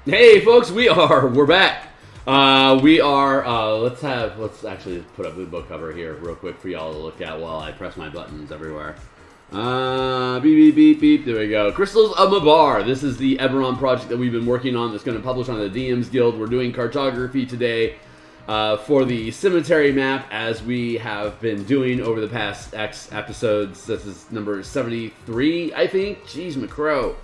Hey folks, we're back. Let's actually put up the book cover here real quick for y'all to look at while I press my buttons everywhere. Beep beep beep beep. There we go. Crystals of Mabar. This is the Eberron project that we've been working on. That's going to publish on the DMsGuild. We're doing cartography today for the cemetery map, as we have been doing over the past X episodes. This is number 73, I think. Jeez, McCrow.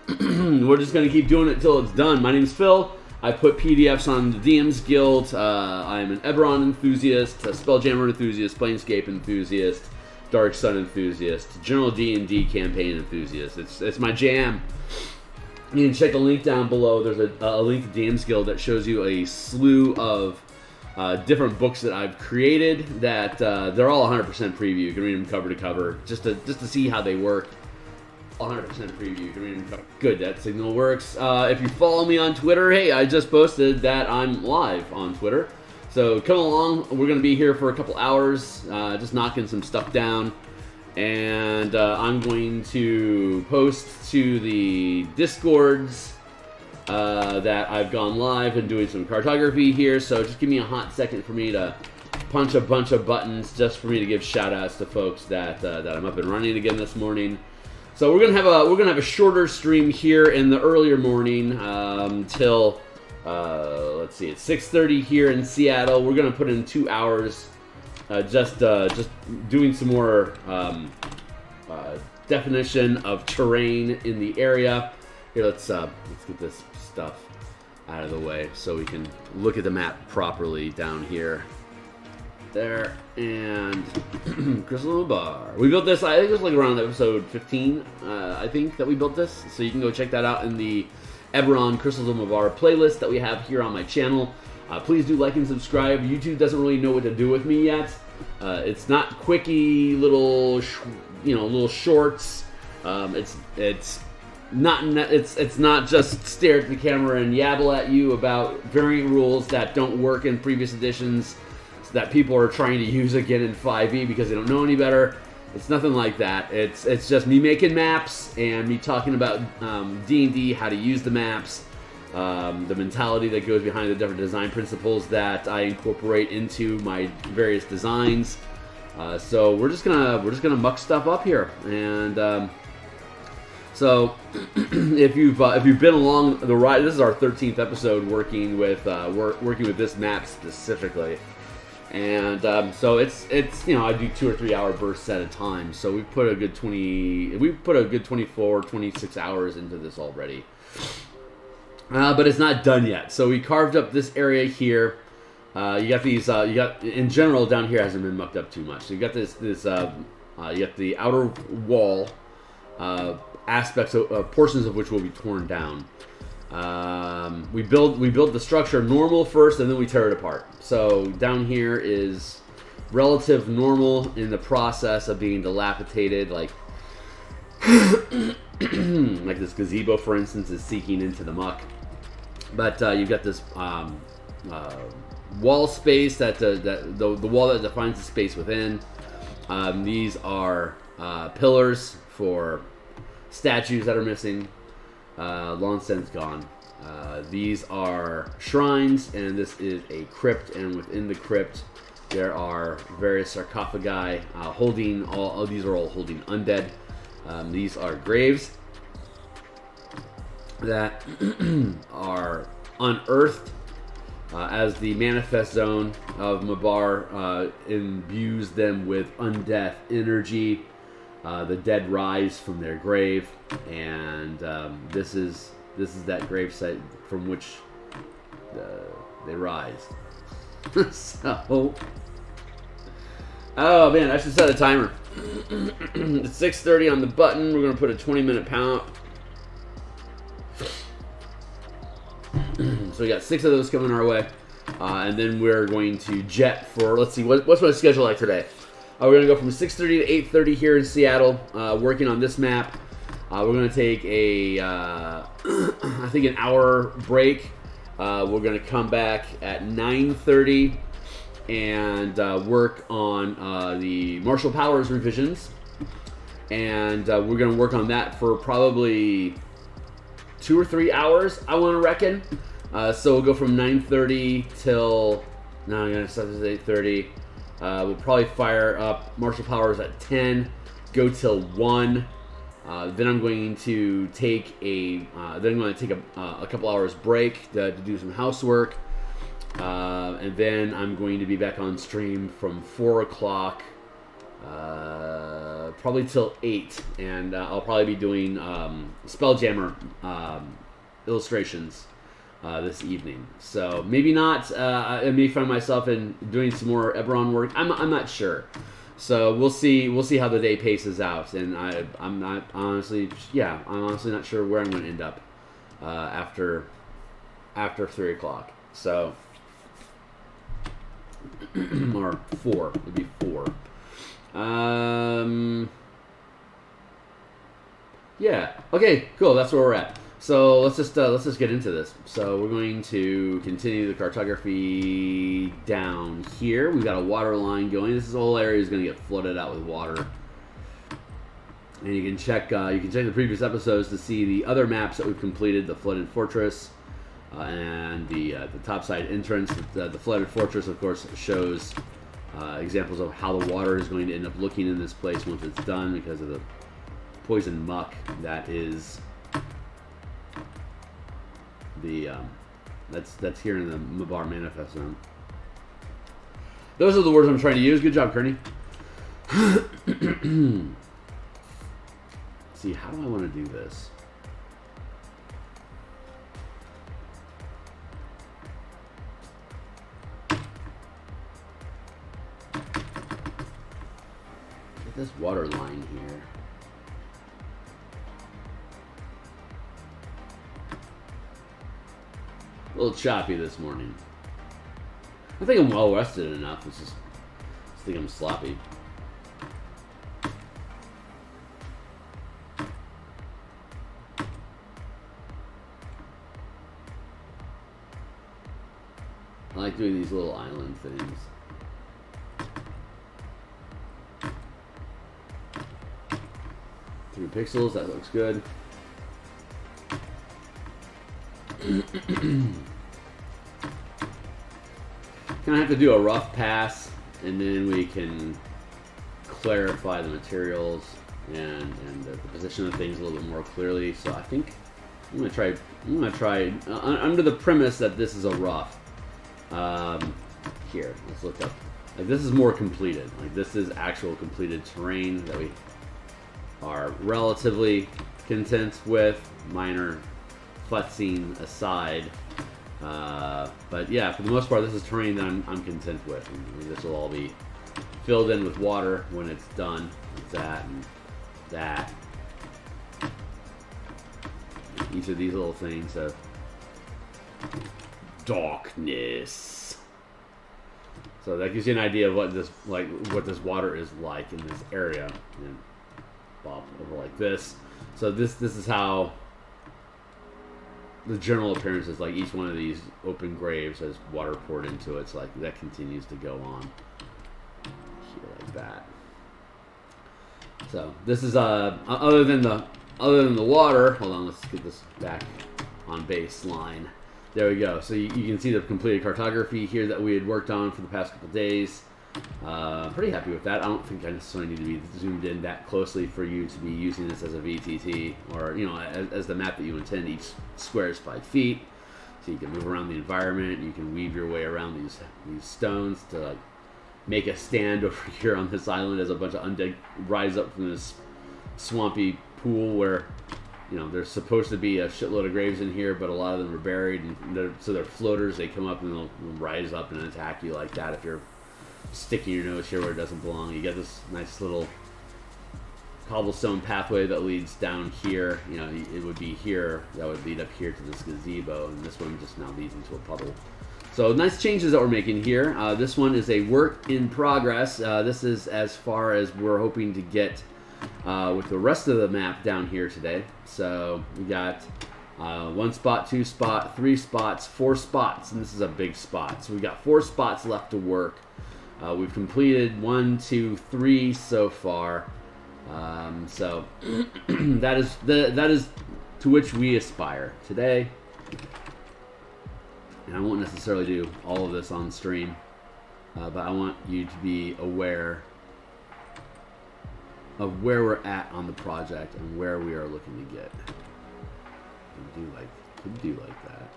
We're just going to keep doing it until it's done. My name's Phil. I put PDFs on the DMsGuild. I'm an Eberron enthusiast, a Spelljammer enthusiast, Planescape enthusiast, Dark Sun enthusiast, general D&D campaign enthusiast. It's my jam. You can check the link down below. There's a link to DMsGuild that shows you a slew of different books that I've created. That they're all 100% preview. You can read them cover to cover just to see how they work. 100% preview. You can read them cover. Good, that signal works. If you follow me on Twitter, hey, I just posted that I'm live on Twitter. So come along. We're going to be here for a couple hours, just knocking some stuff down. And I'm going to post to the Discords that I've gone live and doing some cartography here. So just give me a hot second for me to punch a bunch of buttons, just for me to give shout outs to folks that I'm up and running again this morning. So we're gonna have a shorter stream here in the earlier morning till let's see, it's 6:30 here in Seattle. We're gonna put in 2 hours, just doing some more definition of terrain in the area. Here, let's get this stuff out of the way so we can look at the map properly down here. There, and Crystal of Mabar. We built this, I think it was like around episode 15, I think, that we built this. So you can go check that out in the Eberron Crystals of Mabar playlist that we have here on my channel. Please do like and subscribe. YouTube doesn't really know what to do with me yet. It's not quickie little, little shorts. It's not just stare at the camera and yabble at you about variant rules that don't work in previous editions, that people are trying to use again in 5e because they don't know any better. It's nothing like that. It's just me making maps and me talking about D&D, how to use the maps, the mentality that goes behind the different design principles that I incorporate into my various designs. So we're just gonna muck stuff up here, and so if you've been along the ride, this is our 13th episode working with this map specifically. And so it's I do 2 or 3 hour bursts at a time. So we've put a good 24, 26 hours into this already. But it's not done yet. So we carved up this area here. You got these. In general down here hasn't been mucked up too much. So you got this. You got the outer wall aspects of portions of which will be torn down. We build the structure normal first, and then we tear it apart. So down here is relative normal in the process of being dilapidated, like like this gazebo, for instance, is seeking into the muck. But you've got this wall space the wall that defines the space within. These are pillars for statues that are missing. Long since gone. These are shrines, and this is a crypt, and within the crypt there are various sarcophagi holding these are all holding undead. These are graves that are unearthed as the manifest zone of Mabar imbues them with undeath energy. The dead rise from their grave, and this is that gravesite from which they rise. So, oh man, I should set a timer. It's 6:30 on the button. We're gonna put a 20-minute count. So we got 6 of those coming our way, and then we're going to jet for. Let's see, what's my schedule like today? We're going to go from 6:30 to 8:30 here in Seattle, working on this map. We're going to take I think an hour break. We're going to come back at 9:30 and work on the Martial Powers revisions. And we're going to work on that for probably 2 or 3 hours, I want to reckon. So we'll go from 9:30 till, no, I'm going to start this at 8:30. We'll probably fire up martial powers at 10, go till 1. Then I'm going to take a couple hours break to do some housework. And then I'm going to be back on stream from 4 o'clock, probably till 8. And I'll probably be doing Spelljammer illustrations this evening. So maybe not. I may find myself in doing some more Eberron work. I'm not sure. So we'll see. We'll see how the day paces out. And I'm honestly not sure where I'm going to end up after 3 o'clock. So or 4. It'd be 4. Yeah. Okay. Cool. That's where we're at. So let's just get into this. So we're going to continue the cartography down here. We've got a water line going. This whole area is going to get flooded out with water. And you can check the previous episodes to see the other maps that we've completed. The flooded fortress and the topside entrance. The flooded fortress, of course, shows examples of how the water is going to end up looking in this place once it's done because of the poison muck that is. That's here in the Mabar manifest zone. Those are the words I'm trying to use. Good job, Kearney. See, how do I want to do this? Get this water line here. A little choppy this morning. I think I'm well rested enough. I just think I'm sloppy. I like doing these little island things. 3 pixels, that looks good. Gonna have to do a rough pass, and then we can clarify the materials and the position of things a little bit more clearly. So I think I'm gonna try under the premise that this is a rough. Here, let's look up. Like, this is more completed. Like, this is actual completed terrain that we are relatively content with. Minor futzing aside, but yeah, for the most part, this is terrain that I'm content with. And this will all be filled in with water when it's done. Like that and that. Each of these little things have darkness. So that gives you an idea of what this water is like in this area. And pop over like this. So this is how the general appearance is. Like, each one of these open graves has water poured into it. So like that continues to go on here like that. So this is other than the water. Hold on, let's get this back on baseline. There we go. So you can see the completed cartography here that we had worked on for the past couple days. Pretty happy with that. I don't think I necessarily need to be zoomed in that closely for you to be using this as a VTT, or as the map that you intend. Each square is 5 feet, so you can move around the environment. You can weave your way around these stones to make a stand over here on this island as a bunch of undead rise up from this swampy pool where there's supposed to be a shitload of graves in here, but a lot of them are buried, and so they're floaters. They come up and they'll rise up and attack you like that if you're sticking your nose here where it doesn't belong. You get this nice little cobblestone pathway that leads down here. It would be here, that would lead up here to this gazebo, and this one just now leads into a puddle. So nice changes that we're making here. This one is a work in progress. This is as far as we're hoping to get with the rest of the map down here today. So we got 1 spot, 2 spot, 3 spots, 4 spots, and this is a big spot. So we got 4 spots left to work. We've completed 1, 2, 3 so far. So that is to which we aspire today. And I won't necessarily do all of this on stream, but I want you to be aware of where we're at on the project and where we are looking to get. Could do like that.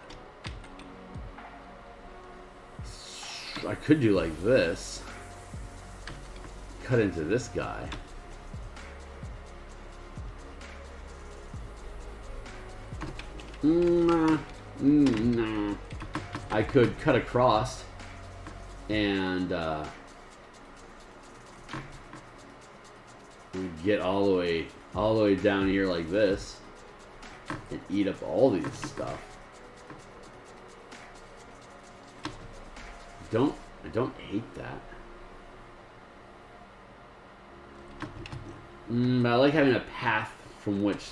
I could do like this. Cut into this guy. Nah. I could cut across and get all the way down here like this and eat up all these stuff. I don't hate that. But I like having a path from which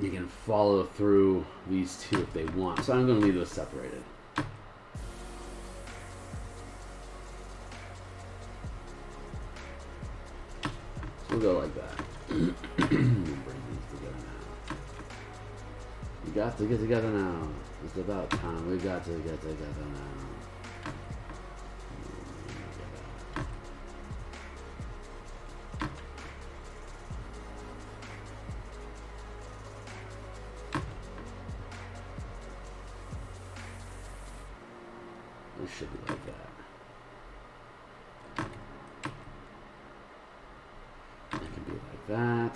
you can follow through these two if they want. So I'm going to leave those separated. So we'll go like that. Bring these together now. We got to get together now. It's about time. We got to get together now. It should be like that. It can be like that.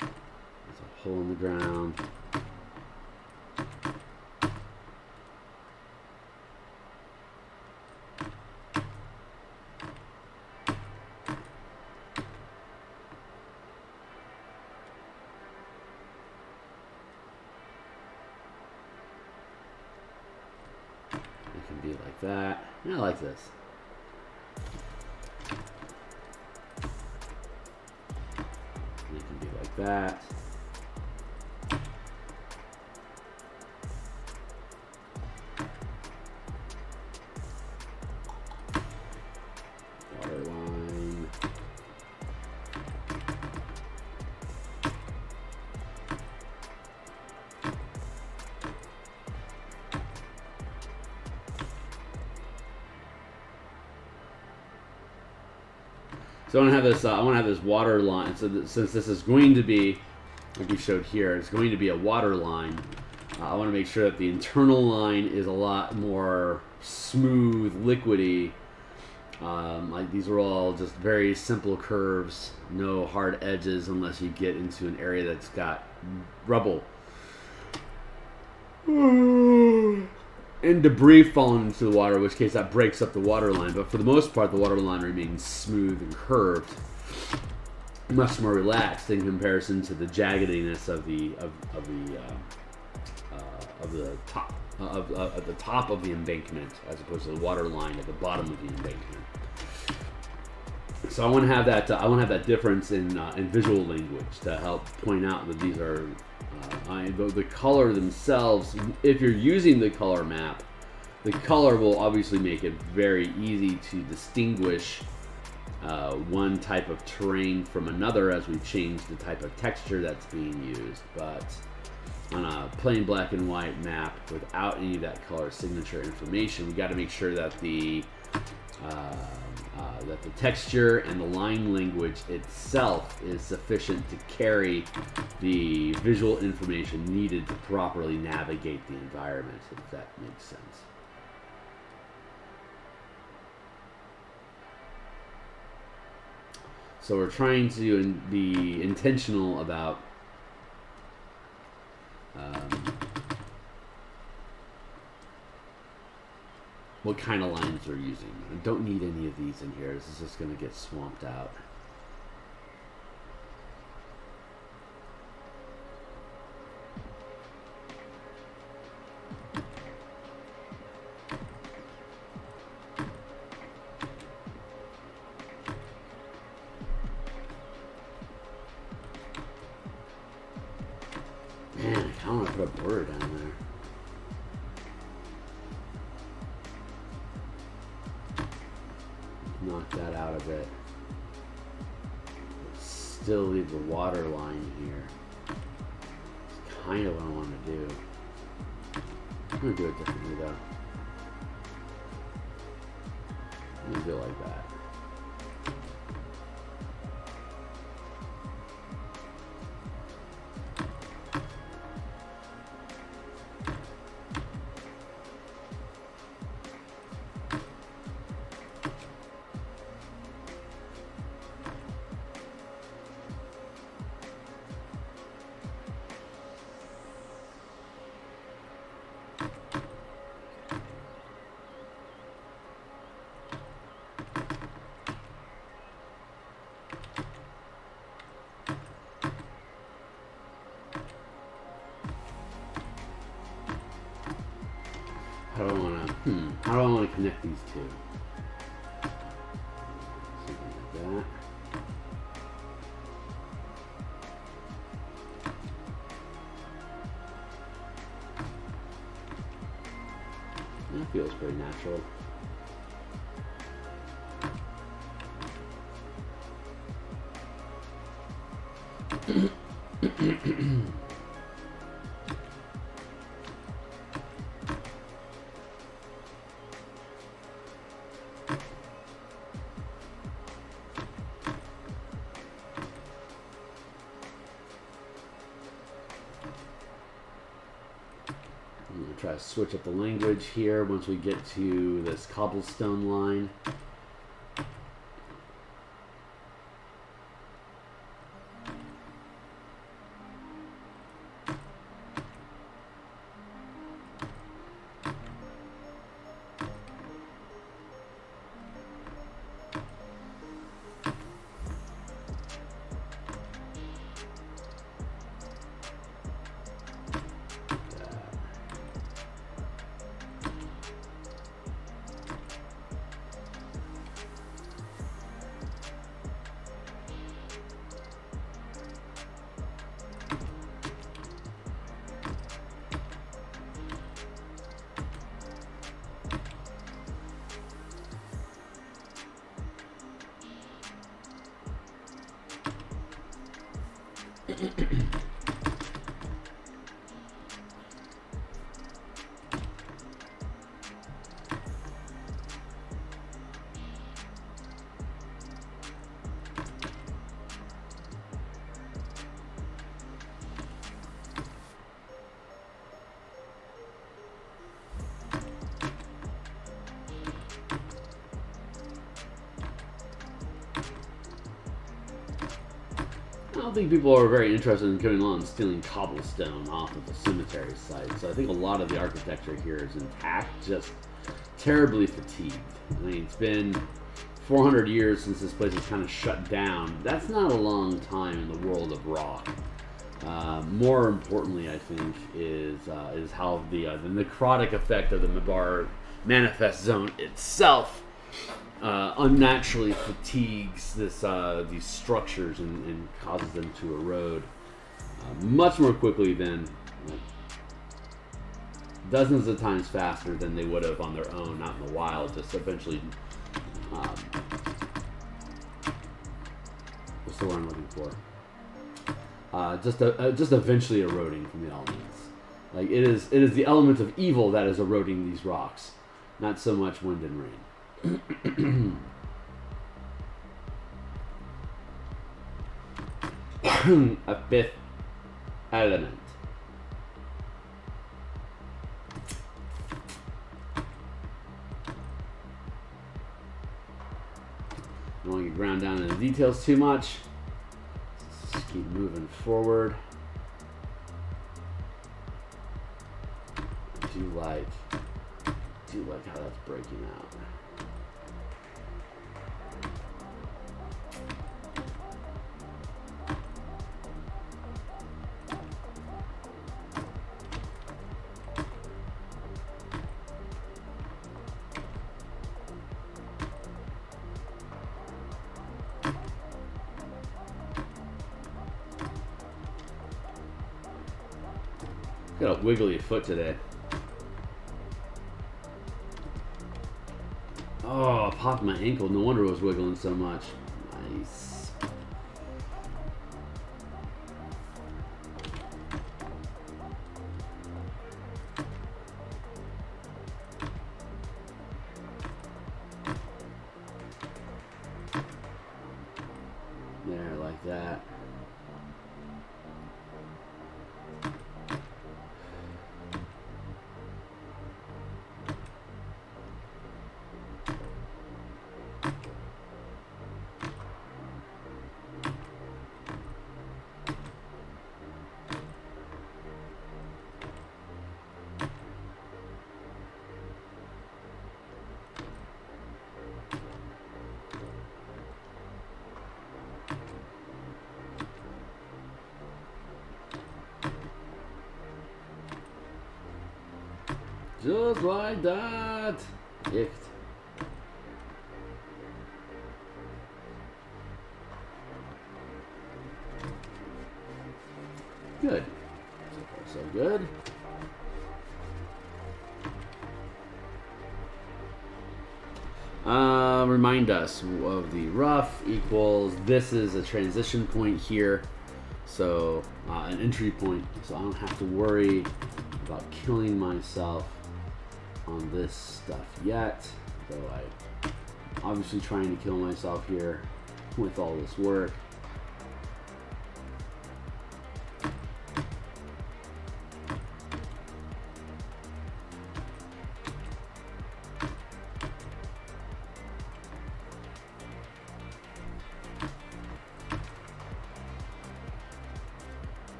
There's a hole in the ground. Be like that. Yeah, I like this. And it can be like that. Water line. So I want to have this water line. So since this is going to be, like we showed here, it's going to be a water line. I want to make sure that the internal line is a lot more smooth, liquidy. Like these are all just very simple curves, no hard edges unless you get into an area that's got rubble and debris falling into the water, in which case that breaks up the water line. But for the most part, the water line remains smooth and curved, much more relaxed in comparison to the jaggediness of the top of the embankment, as opposed to the water line at the bottom of the embankment. So I want to have that. I want to have that difference in visual language to help point out that these are. The color themselves, if you're using the color map, the color will obviously make it very easy to distinguish one type of terrain from another as we change the type of texture that's being used. But on a plain black and white map without any of that color signature information, we got to make sure that the texture and the line language itself is sufficient to carry the visual information needed to properly navigate the environment, if that makes sense. So we're trying to be intentional about what kind of lines we're using. I don't need any of these in here. This is just going to get swamped out. Man, I kind of want to put a border down there. Knock that out of it. Still leave the water line here. kind of what I want to do. I'm going to do it differently though. I'm going to do it like that. How do I want to connect these two? Something like that. That feels pretty natural. I'm going to try to switch up the language here once we get to this cobblestone line. I don't think people are very interested in coming along and stealing cobblestone off of the cemetery site. So I think a lot of the architecture here is intact, just terribly fatigued. I mean, it's been 400 years since this place was kind of shut down. That's not a long time in the world of rock. More importantly, I think, is how the necrotic effect of the Mabar manifest zone itself unnaturally fatigues these structures and causes them to erode much more quickly than, dozens of times faster than they would have on their own, not in the wild. Just eventually, what's the word I'm looking for? Just eventually eroding from the elements. Like it is the element of evil that is eroding these rocks, not so much wind and rain. A fifth element. I don't want to get ground down in the details too much. Let's just keep moving forward. I do like how that's breaking out. Got a wiggly foot today. Oh, I popped my ankle. No wonder it was wiggling so much. Nice. Just like that. Icked. Good. So far, so good. Remind us of the rough equals, this is a transition point here. So, an entry point. So I don't have to worry about killing myself on this stuff yet. Though I'm obviously trying to kill myself here with all this work.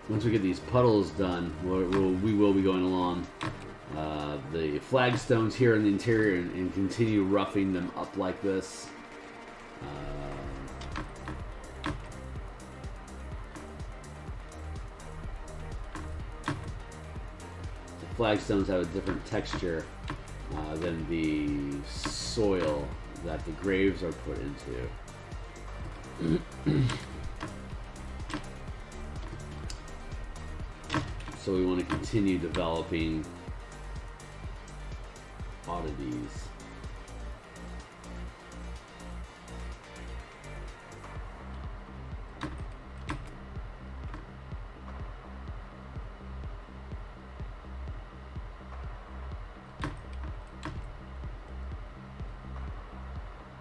Once we get these puddles done, we will be going along the flagstones here in the interior and continue roughing them up like this. The flagstones have a different texture than the soil that the graves are put into. So we want to continue developing oddities.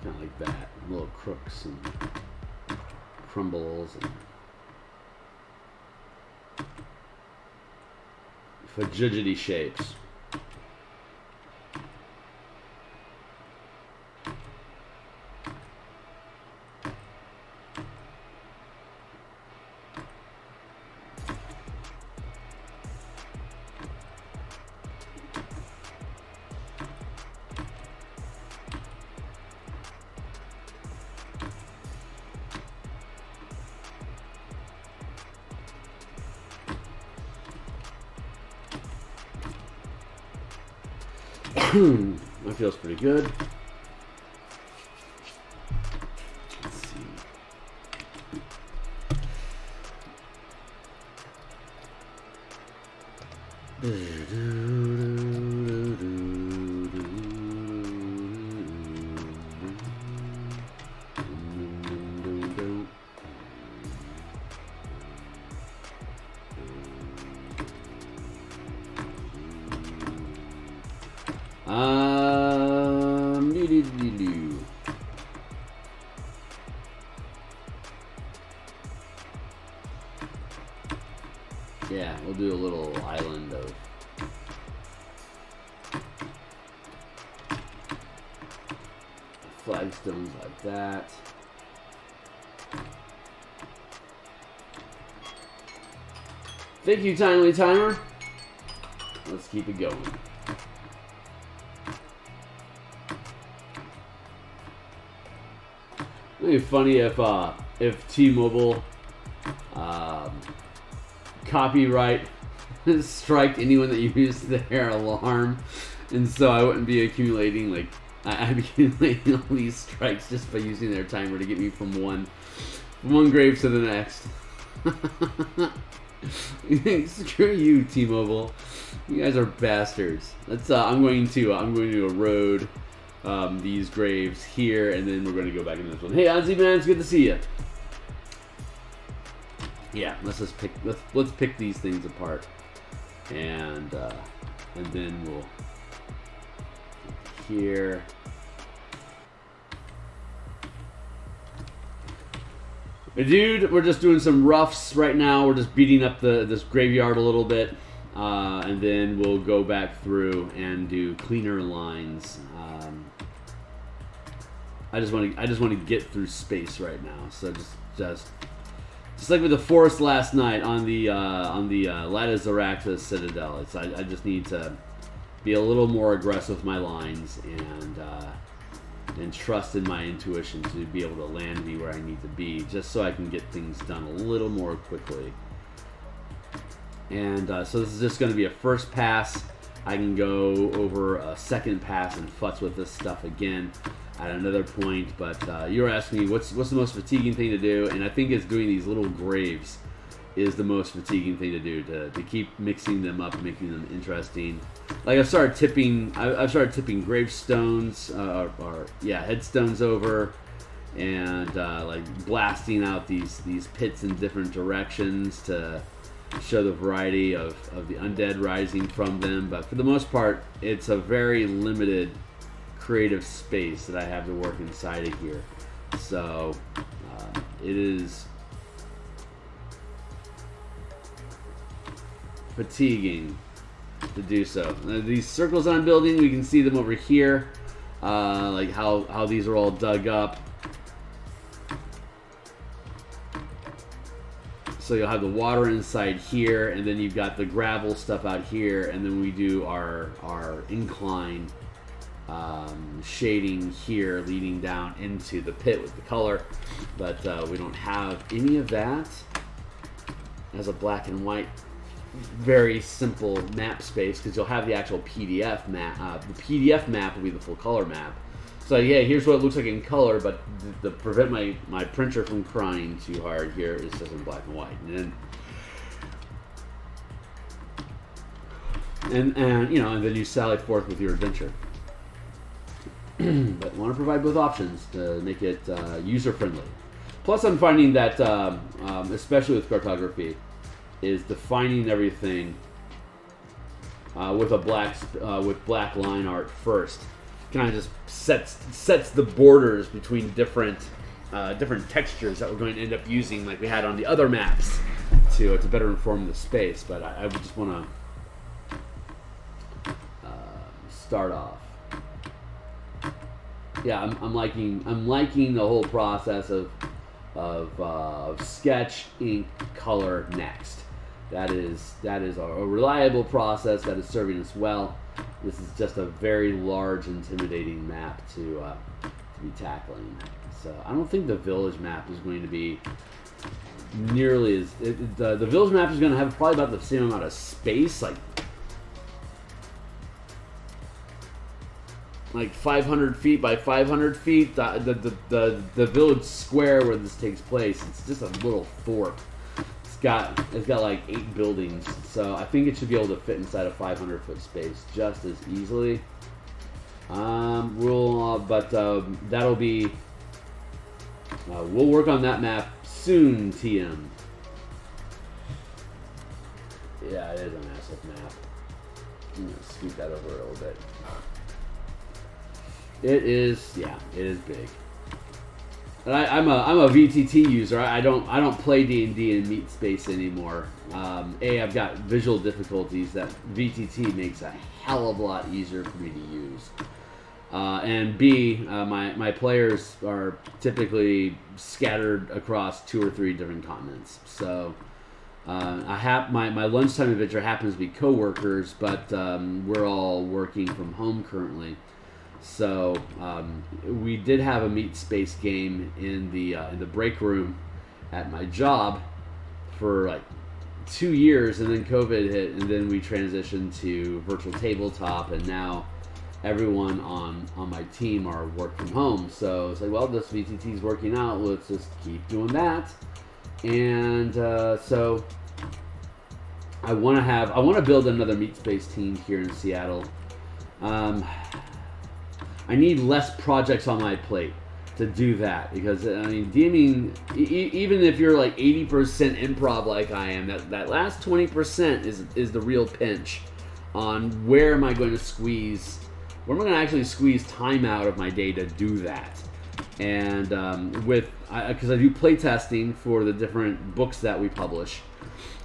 Kind of like that, little crooks and crumbles and fudgidity shapes. That feels pretty good. Let's see. Yeah, we'll do a little island of flagstones like that. Thank you, Timely Timer. Let's keep it going. It'd be funny if T-Mobile copyright strike anyone that used their alarm, and so I wouldn't be accumulating I'd be accumulating all these strikes just by using their timer to get me from one grave to the next. Screw you, T-Mobile. You guys are bastards. Let's. I'm going to erode these graves here, and then we're going to go back into this one. Hey, Ozzy man, it's good to see you. Yeah, let's pick these things apart, and then we'll here. Dude, we're just doing some roughs right now. We're just beating up this graveyard a little bit, and then we'll go back through and do cleaner lines. I just want to get through space right now. So just just like with the forest last night on the Lada Zaraxis Citadel. I just need to be a little more aggressive with my lines and trust in my intuition to be able to land me where I need to be, just so I can get things done a little more quickly. And so this is just going to be a first pass. I can go over a second pass and futz with this stuff again at another point. But you were asking me what's the most fatiguing thing to do, and I think it's doing these little graves is the most fatiguing thing to do, to keep mixing them up, making them interesting. Like I've started tipping gravestones headstones over, and like blasting out these pits in different directions to show the variety of the undead rising from them. But for the most part, it's a very limited creative space that I have to work inside of here. So it is fatiguing to do so. These circles I'm building, we can see them over here, like how these are all dug up. So you'll have the water inside here, and then you've got the gravel stuff out here, and then we do our incline shading here leading down into the pit with the color. But we don't have any of that as a black and white very simple map space, because you'll have the actual PDF map. The PDF map will be the full color map. So yeah, here's what it looks like in color, but to prevent my printer from crying too hard, here it's just in black and white. And then you sally forth with your adventure. But want to provide both options to make it user friendly. Plus, I'm finding that, especially with cartography, is defining everything with black line art first. Kind of just sets the borders between different textures that we're going to end up using, like we had on the other maps, to better inform the space. But I would just want to start off. Yeah, I'm liking the whole process of sketch, ink, color next. That is a reliable process that is serving us well. This is just a very large, intimidating map to be tackling. So I don't think the village map is going to be nearly as... the village map is going to have probably about the same amount of space, like 500 feet by 500 feet. The village square where this takes place, it's just a little fort. It's got like 8 buildings, so I think it should be able to fit inside a 500-foot space just as easily. That'll be we'll work on that map soon, TM. Yeah, it is a massive map. I'm gonna scoot that over a little bit. It is big. And I'm a VTT user. I don't play D&D in meat space anymore. I've got visual difficulties that VTT makes a hell of a lot easier for me to use. And B, my players are typically scattered across 2 or 3 different continents. So my lunchtime adventure happens to be coworkers, but we're all working from home currently. So we did have a meat space game in the break room at my job for like 2 years, and then COVID hit, and then we transitioned to virtual tabletop, and now everyone on my team are work from home. So it's like, well, this VTT is working out. Let's just keep doing that. And so I want to build another meat space team here in Seattle. I need less projects on my plate to do that, because I mean, DMing, even if you're like 80% improv like I am, that last 20% is the real pinch on where am I going to actually squeeze time out of my day to do that. And because I do play testing for the different books that we publish.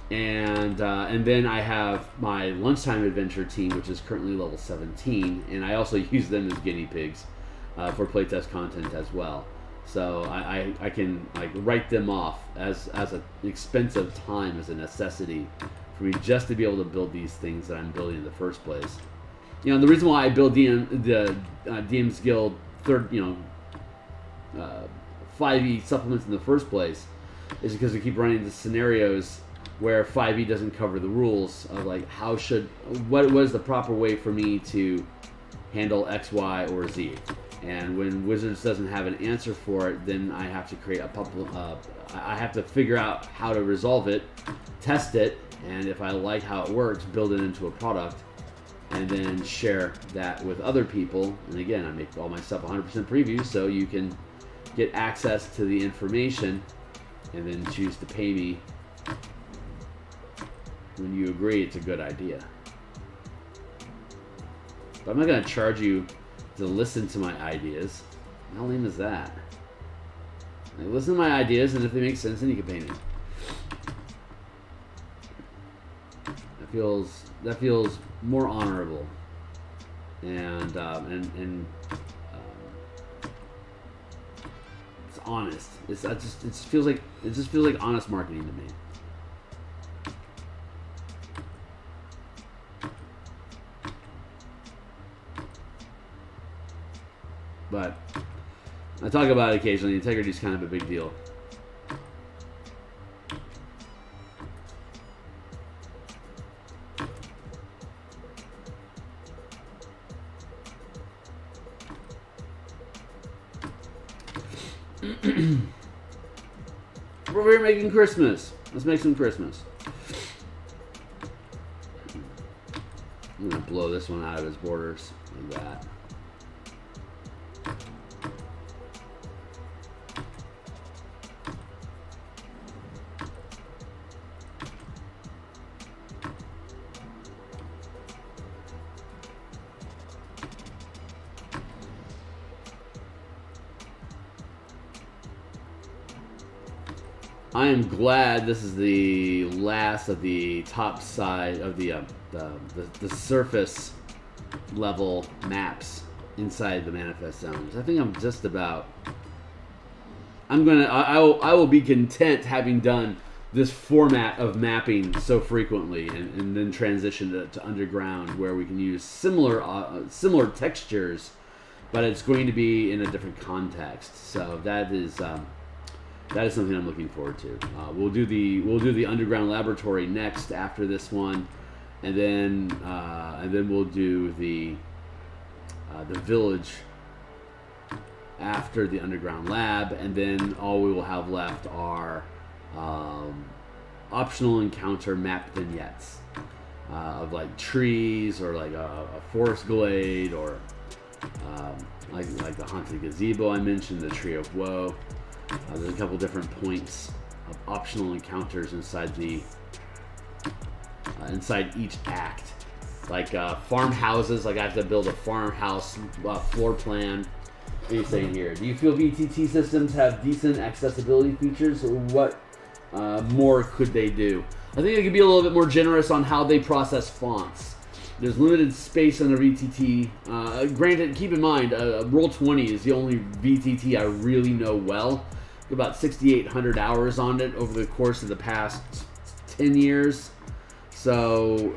And then I have my lunchtime adventure team, which is currently level 17, and I also use them as guinea pigs for playtest content as well. So I can like write them off as an expensive time, as a necessity for me just to be able to build these things that I'm building in the first place. You know, the reason why I build DMsGuild 5e supplements in the first place is because we keep running into scenarios where 5e doesn't cover the rules of like what is the proper way for me to handle X, Y, or Z. And when Wizards doesn't have an answer for it, then I have to create I have to figure out how to resolve it, test it, and if I like how it works, build it into a product, and then share that with other people. And again, I make all my stuff 100% preview, so you can get access to the information and then choose to pay me when you agree it's a good idea. But I'm not going to charge you to listen to my ideas. How lame is that? Like, listen to my ideas, and if they make sense, then you can pay me. That feels more honorable, and it's honest. It just feels like honest marketing to me. But I talk about it occasionally. Integrity is kind of a big deal. We're over here making Christmas. Let's make some Christmas. I'm going to blow this one out of its borders like that. I am glad this is the last of the top side of the surface level maps inside the manifest zones. I think I'm just about. I will be content having done this format of mapping so frequently, and then transition to underground, where we can use similar textures, but it's going to be in a different context. So that is something I'm looking forward to. We'll do the underground laboratory next after this one, and then we'll do the village after the underground lab, and then all we will have left are optional encounter map vignettes of like trees, or like a forest glade, or like the haunted gazebo I mentioned, the tree of woe. There's a couple different points of optional encounters inside each act, like farmhouses. Like I have to build a farmhouse floor plan. What are you saying here? Do you feel VTT systems have decent accessibility features, or what more could they do? I think they could be a little bit more generous on how they process fonts. There's limited space on the VTT. Granted, keep in mind, Roll20 is the only VTT I really know well. About 6,800 hours on it over the course of the past 10 years. So,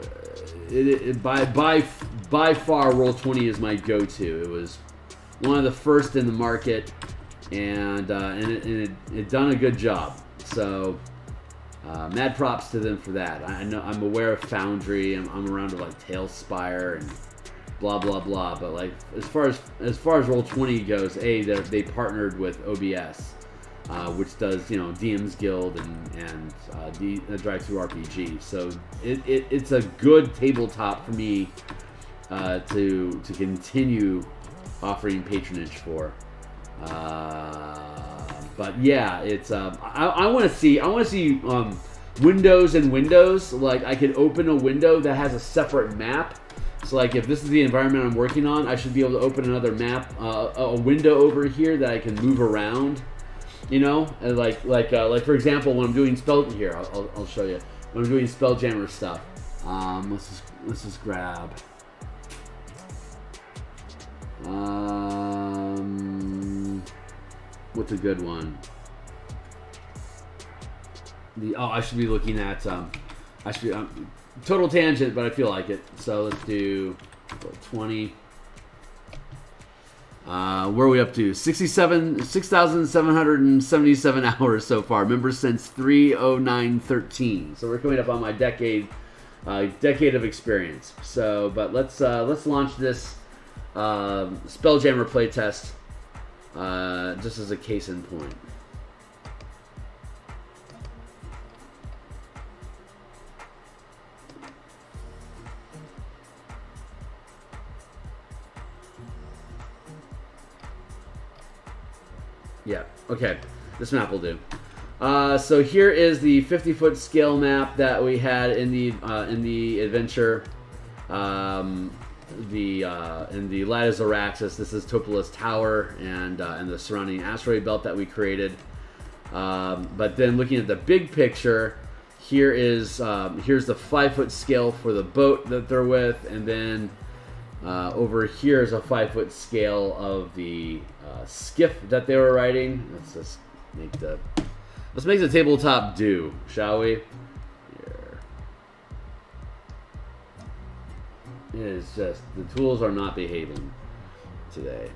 by far, Roll20 is my go-to. It was one of the first in the market, and it done a good job. So, mad props to them for that. I know I'm aware of Foundry. I'm around with like Tailspire and blah blah blah. But like as far as Roll20 goes, they partnered with OBS, which does DMsGuild and Drive-Thru-RPG. So it's a good tabletop for me to continue offering patronage for. But yeah, it's I want to see windows and windows. Like I could open a window that has a separate map. So like if this is the environment I'm working on, I should be able to open another map, a window over here that I can move around. And like for example, when I'm doing spell here, I'll show you when I'm doing Spelljammer stuff. Let's just grab. What's a good one? I should be looking at I should be, total tangent, but I feel like it. So let's do 20. Where are we up to? 6,777 hours so far. Members since 30913. So we're coming up on my decade of experience. So, but let's launch this Spelljammer playtest just as a case in point. Yeah, okay. This map will do. So here is the 50-foot scale map that we had in the adventure. In the Lattice Araxis. This is Topolus Tower and the surrounding asteroid belt that we created. But then looking at the big picture, here's the 5-foot scale for the boat that they're with, and then over here is a 5-foot scale of the skiff that they were riding. Let's just make the tabletop do, shall we? Here. It is just the tools are not behaving today.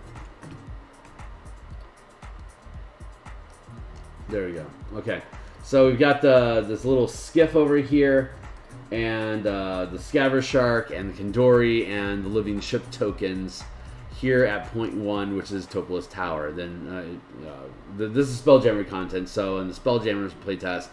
There we go. Okay, so we've got this little skiff over here, and the Scaver Shark and the Kandori and the living ship tokens here at point 1, which is Topolus Tower. Then this is Spelljammer content, so in the Spelljammer playtest,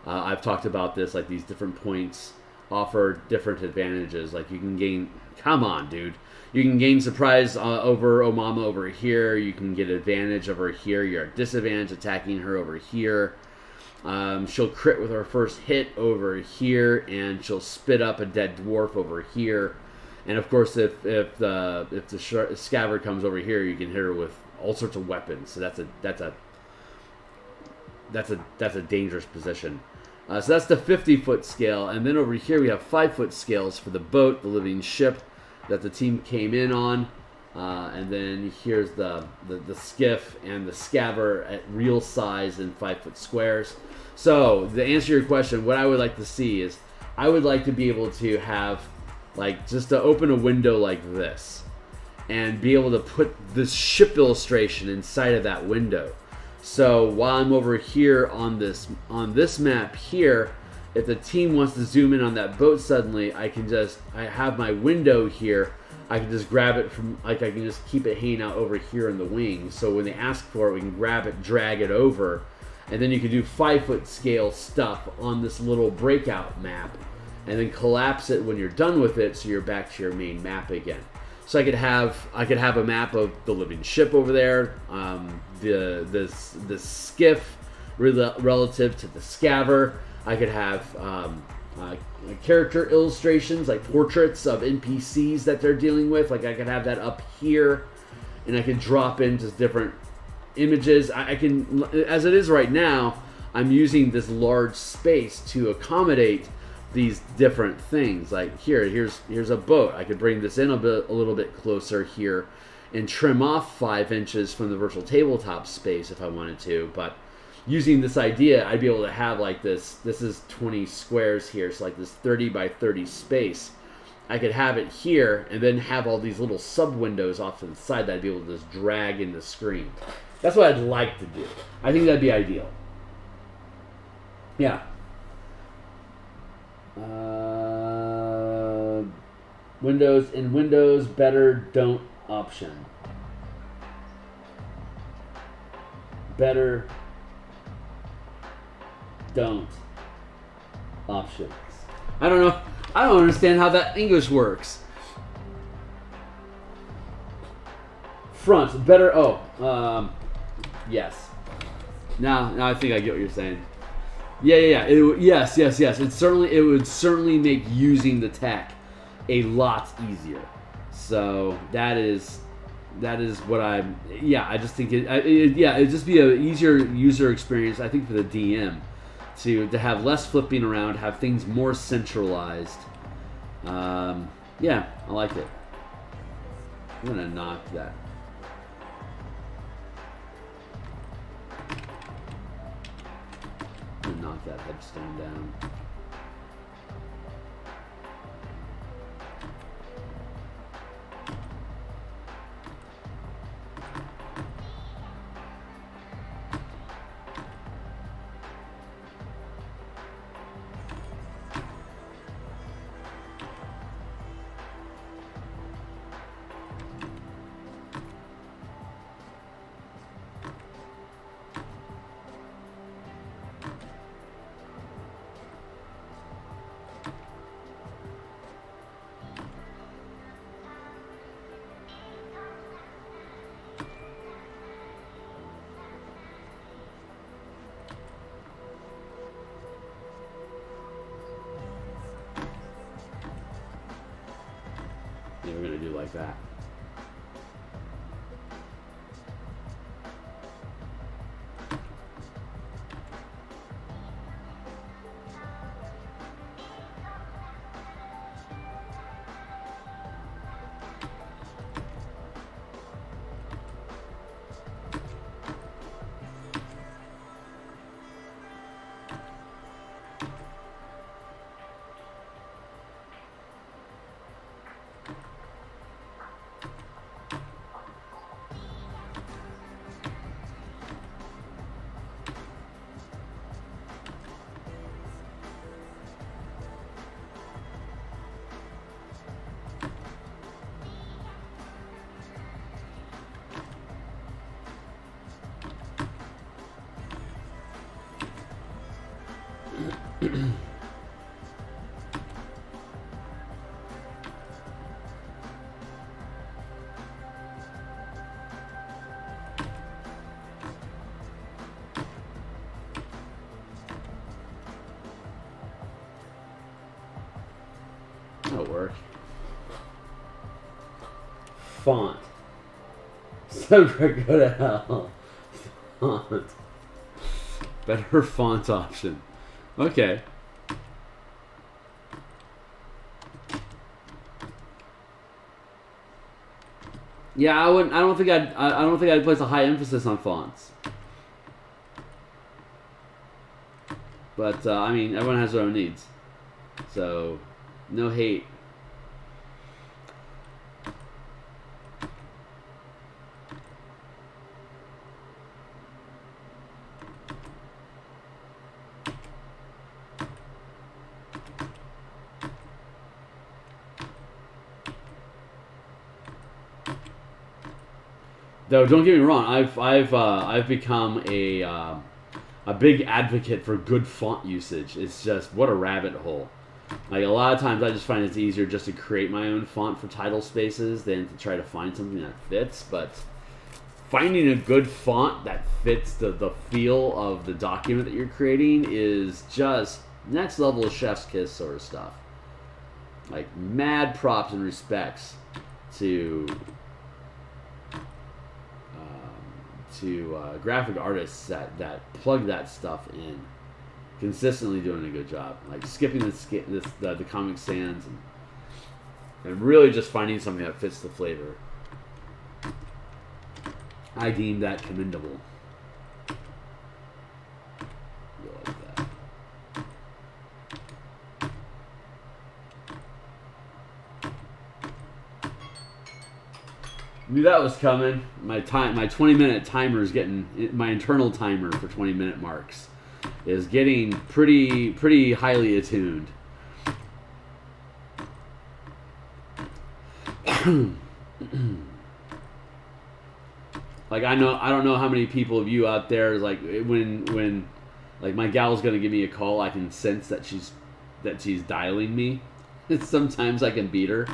I've talked about this, like these different points offer different advantages. Like you can gain, come on dude, you can gain surprise over Omama over here, you can get advantage over here, you're at disadvantage attacking her over here. She'll crit with her first hit over here, and she'll spit up a dead dwarf over here. And of course, if the Scaver comes over here, you can hit her with all sorts of weapons. So that's a dangerous position. So that's the 50-foot scale, and then over here we have 5-foot scales for the boat, the living ship that the team came in on, and then here's the skiff and the Scaver at real size in 5-foot squares. So to answer your question, what I would like to see is I would like to be able to have like just to open a window like this and be able to put this ship illustration inside of that window. So while I'm over here on this map here, if the team wants to zoom in on that boat suddenly, I have my window here. I can just grab it from, like I can just keep it hanging out over here in the wing. So when they ask for it, we can grab it, drag it over, and then you can do 5-foot scale stuff on this little breakout map, and then collapse it when you're done with it, so you're back to your main map again. So I could have a map of the living ship over there, the skiff relative to the Scaver. I could have character illustrations, like portraits of NPCs that they're dealing with. Like I could have that up here, and I could drop into different images. I can, as it is right now, I'm using this large space to accommodate these different things. Like here's a boat. I could bring this in a little bit closer here and trim off 5 inches from the virtual tabletop space if I wanted to. But using this idea, I'd be able to have like this is 20 squares here, so like this 30 by 30 space. I could have it here and then have all these little sub windows off to the side that I'd be able to just drag in the screen. That's what I'd like to do. I think that'd be ideal. Yeah. Windows better don't option. Better don't options. I don't know. I don't understand how that English works. Front better. Yes. Now I think I get what you're saying. Yeah. Yes. It would certainly make using the tech a lot easier. So that is what I'm. Yeah, I just think it'd just be an easier user experience. I think for the DM to have less flipping around, have things more centralized. Yeah, I like it. I'm gonna knock that. knock that headstone down. Yeah, we're gonna do like that. That'll work. Font. So go to hell. Font. Better font option. Okay. Yeah, I wouldn't. I don't think I'd place a high emphasis on fonts. But I mean, everyone has their own needs, so no hate. Though, don't get me wrong, I've become a big advocate for good font usage. It's just what a rabbit hole. Like a lot of times, I just find it's easier just to create my own font for title spaces than to try to find something that fits. But finding a good font that fits the feel of the document that you're creating is just next level of chef's kiss sort of stuff. Like mad props and respects to graphic artists that plug that stuff in, consistently doing a good job, like skipping the Comic Sans and really just finding something that fits the flavor. I deem that commendable. Like that. Knew that was coming. My 20-minute timer is getting, my internal timer for 20-minute marks is getting pretty highly attuned. Like I don't know how many people of you out there, like when like my gal's gonna give me a call, I can sense that she's dialing me. Sometimes I can beat her.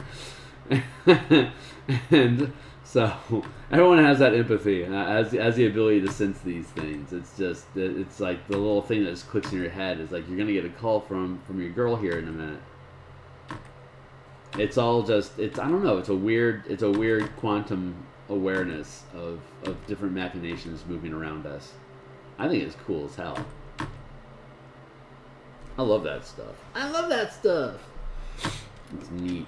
And so everyone has that empathy, has the ability to sense these things. It's like the little thing that just clicks in your head is like, you're gonna get a call from your girl here in a minute. It's all just, I don't know, it's a weird quantum awareness of different machinations moving around us. I think it's cool as hell. I love that stuff. It's neat.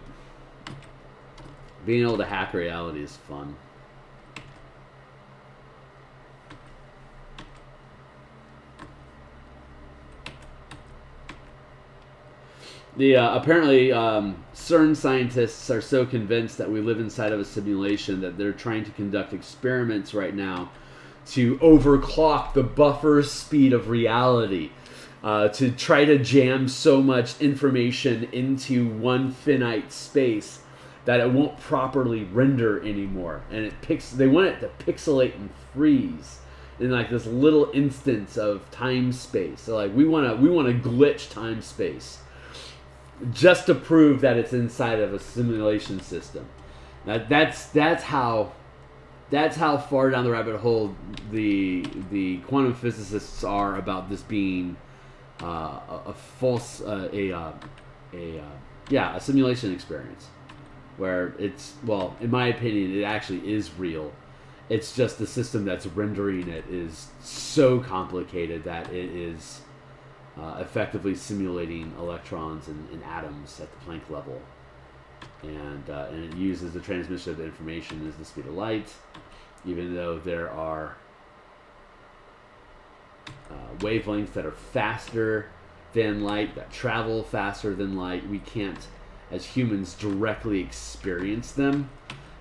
Being able to hack reality is fun. The apparently CERN scientists are so convinced that we live inside of a simulation that they're trying to conduct experiments right now to overclock the buffer speed of reality, to try to jam so much information into one finite space that it won't properly render anymore, and they want it to pixelate and freeze in like this little instance of time space. So like we want to glitch time space just to prove that it's inside of a simulation system. That's how far down the rabbit hole the quantum physicists are about this being a simulation experience, where it's, well, in my opinion, it actually is real. It's just the system that's rendering it is so complicated that it is effectively simulating electrons and atoms at the Planck level, and it uses the transmission of information as the speed of light, even though there are wavelengths that are faster than light, that travel faster than light. We can't, as humans, directly experience them.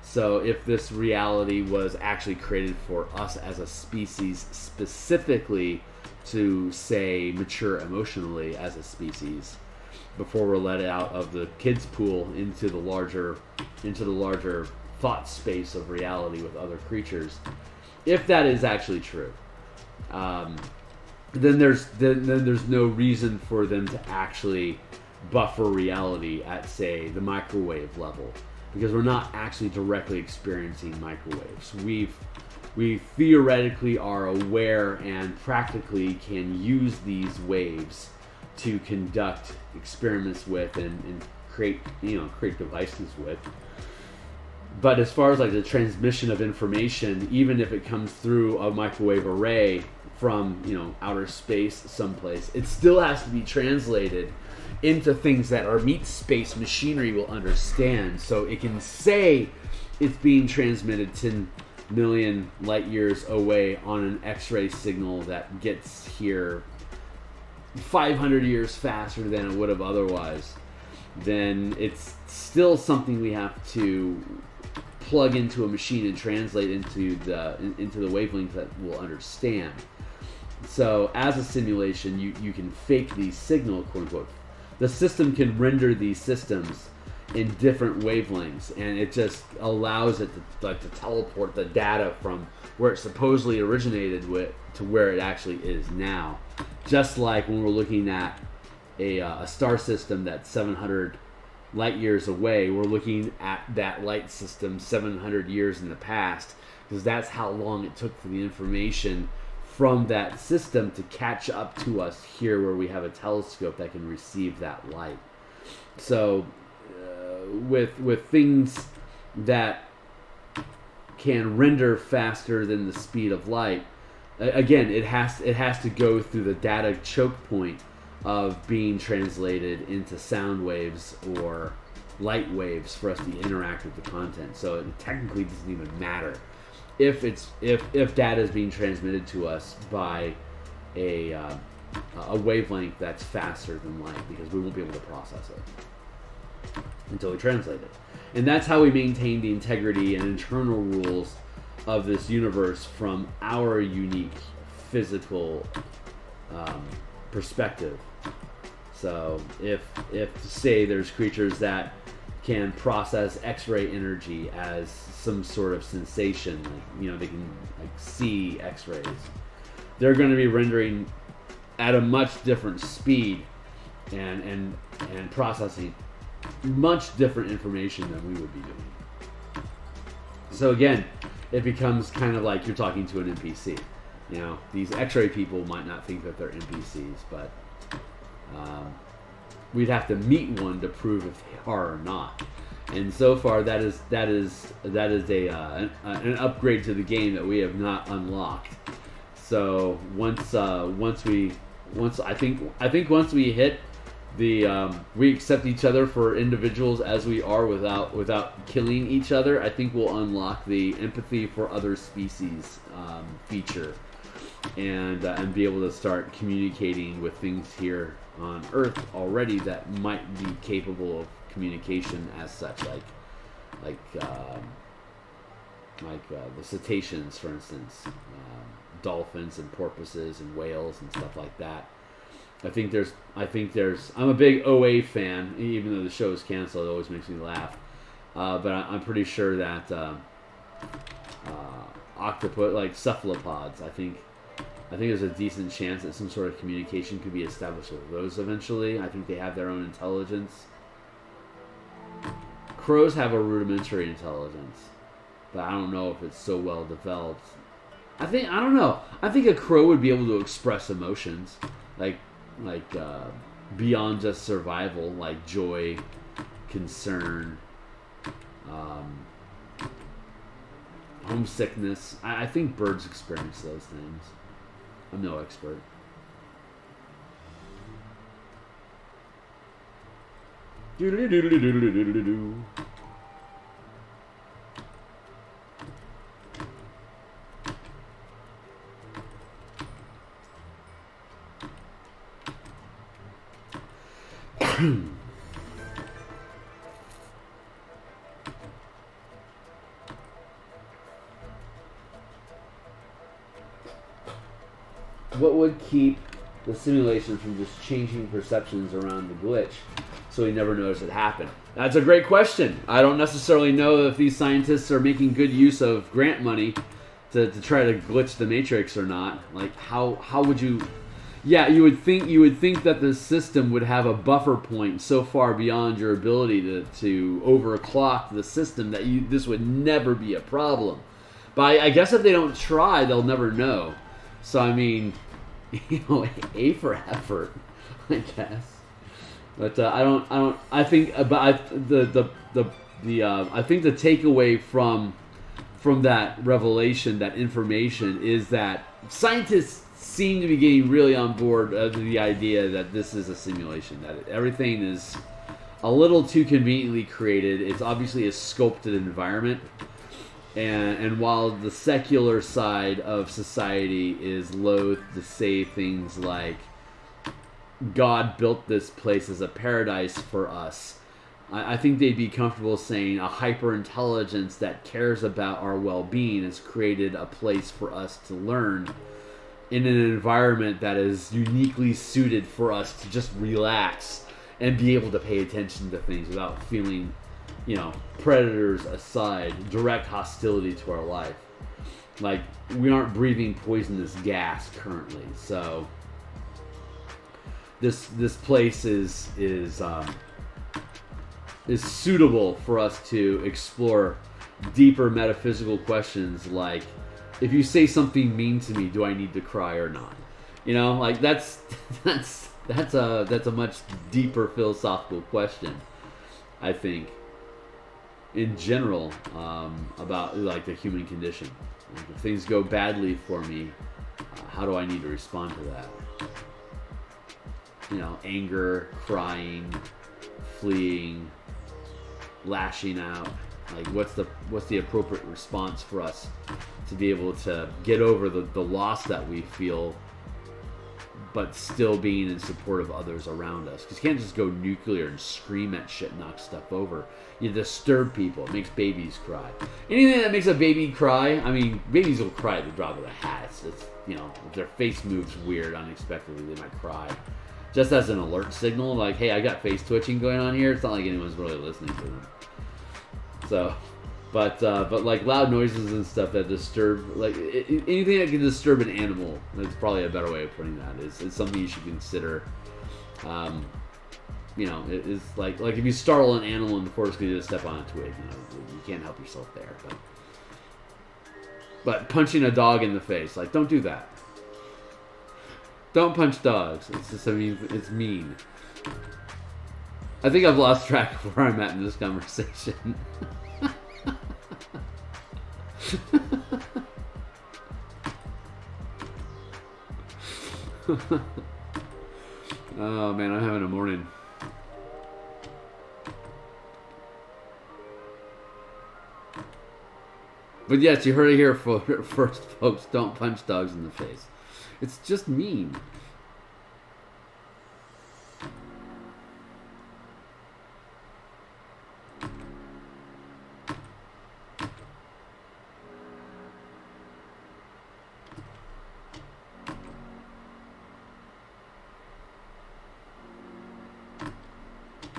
So if this reality was actually created for us as a species specifically to, say, mature emotionally as a species before we're let out of the kids pool into the larger thought space of reality with other creatures, if that is actually true, then there's no reason for them to actually buffer reality at, say, the microwave level, because we're not actually directly experiencing microwaves. We theoretically are aware and practically can use these waves to conduct experiments with and create devices with. But as far as like the transmission of information, even if it comes through a microwave array from outer space someplace, it still has to be translated into things that our meat space machinery will understand. So it can say it's being transmitted 10 million light years away on an X-ray signal that gets here 500 years faster than it would have otherwise. Then it's still something we have to plug into a machine and translate into the wavelength that we'll understand. So as a simulation, you can fake these signals, quote unquote. The system can render these systems in different wavelengths, and it just allows it to teleport the data from where it supposedly originated with to where it actually is now. Just like when we're looking at a star system that's 700 light years away, we're looking at that light system 700 years in the past, because that's how long it took for the information from that system to catch up to us here, where we have a telescope that can receive that light. So with things that can render faster than the speed of light, again, it has to go through the data choke point of being translated into sound waves or light waves for us to interact with the content. So it technically doesn't even matter if data is being transmitted to us by a wavelength that's faster than light, because we won't be able to process it until we translate it. And that's how we maintain the integrity and internal rules of this universe from our unique physical perspective. So if say there's creatures that can process X-ray energy as some sort of sensation, like, they can see X-rays, they're going to be rendering at a much different speed and processing much different information than we would be doing. So again, it becomes kind of like you're talking to an NPC. These X-ray people might not think that they're NPCs, but we'd have to meet one to prove if they are or not. And so far, that is an upgrade to the game that we have not unlocked. So once we hit we accept each other for individuals as we are without killing each other, I think we'll unlock the empathy for other species feature. and be able to start communicating with things here on Earth already that might be capable of communication as such, like the cetaceans, for instance, dolphins and porpoises and whales and stuff like that. I think there's. I'm a big OA fan, even though the show is canceled. It always makes me laugh. But I'm pretty sure that octopus, like cephalopods, I think there's a decent chance that some sort of communication could be established with those eventually. I think they have their own intelligence. Crows have a rudimentary intelligence, but I don't know if it's so well developed. I don't know. I think a crow would be able to express emotions, like beyond just survival, like joy, concern, homesickness. I think birds experience those things. I'm no expert. What would keep the simulation from just changing perceptions around the glitch so we never notice it happen? That's a great question. I don't necessarily know if these scientists are making good use of grant money to try to glitch the matrix or not. Like, how would you... Yeah, you would think that the system would have a buffer point so far beyond your ability to overclock the system that this would never be a problem. But I guess if they don't try, they'll never know. So I mean, A for effort, I guess. But I think the takeaway from that revelation, that information, is that scientists seem to be getting really on board the idea that this is a simulation, that everything is a little too conveniently created. It's obviously a sculpted environment. And while the secular side of society is loath to say things like, God built this place as a paradise for us, I think they'd be comfortable saying a hyper-intelligence that cares about our well-being has created a place for us to learn in an environment that is uniquely suited for us to just relax and be able to pay attention to things without feeling, predators aside, direct hostility to our life. Like, we aren't breathing poisonous gas currently, so this place is suitable for us to explore deeper metaphysical questions like, if you say something mean to me, do I need to cry or not? Like that's a much deeper philosophical question, I think, in general, about like the human condition. Like, if things go badly for me, how do I need to respond to that? Anger, crying, fleeing, lashing out. Like, what's the appropriate response for us to be able to get over the loss that we feel, but still being in support of others around us? Because you can't just go nuclear and scream at shit and knock stuff over. You disturb people. It makes babies cry. Anything that makes a baby cry, I mean, babies will cry at the drop of a hat. It's if their face moves weird unexpectedly, they might cry. Just as an alert signal, like, hey, I got face twitching going on here. It's not like anyone's really listening to them. So, but like loud noises and stuff that disturb, like anything that can disturb an animal, that's probably a better way of putting that. Is something you should consider. It is like if you startle an animal in the forest because you just step on a twig, you can't help yourself there. But punching a dog in the face, like, don't do that. Don't punch dogs. It's just, it's mean. I think I've lost track of where I'm at in this conversation. Oh man, I'm having a morning. But yes, you heard it here first, folks. Don't punch dogs in the face. It's just mean.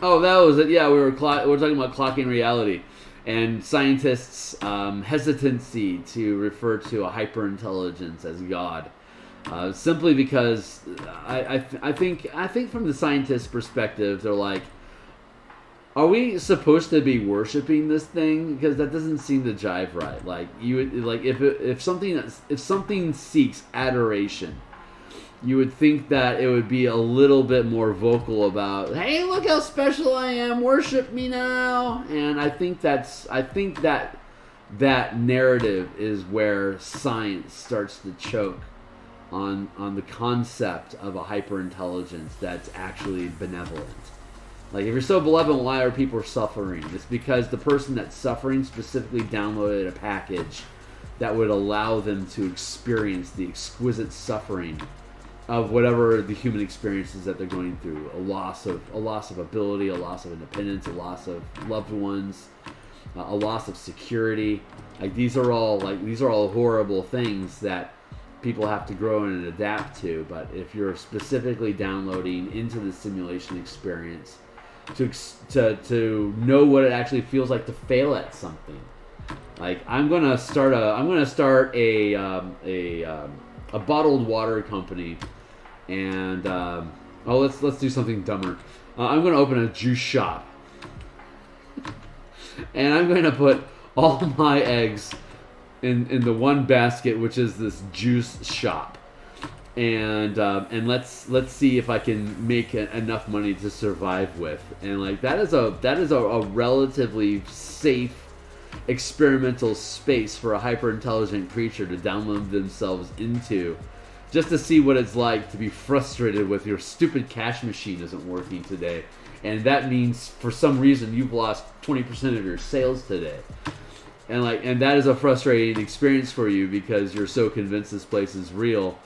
Oh, that was it. Yeah, we were talking about clocking reality, and scientists' hesitancy to refer to a hyperintelligence as God, simply because I think from the scientists' perspective, they're like, are we supposed to be worshiping this thing? Because that doesn't seem to jive right. Like if something seeks adoration, you would think that it would be a little bit more vocal about, hey, look how special I am, worship me now. And I think that narrative is where science starts to choke on the concept of a hyperintelligence that's actually benevolent. Like, if you're so benevolent, why are people suffering? It's because the person that's suffering specifically downloaded a package that would allow them to experience the exquisite suffering of whatever the human experiences that they're going through. A loss of ability, a loss of independence, a loss of loved ones, a loss of security. These are all horrible things that people have to grow and adapt to. But if you're specifically downloading into the simulation experience to know what it actually feels like to fail at something, like I'm gonna start a bottled water company. And let's do something dumber. I'm going to open a juice shop, and I'm going to put all my eggs in the one basket, which is this juice shop. And let's see if I can make enough money to survive with. And like that is a relatively safe experimental space for a hyper intelligent creature to download themselves into. Just to see what it's like to be frustrated with your stupid cash machine isn't working today. And that means for some reason you've lost 20% of your sales today. And that is a frustrating experience for you because you're so convinced this place is real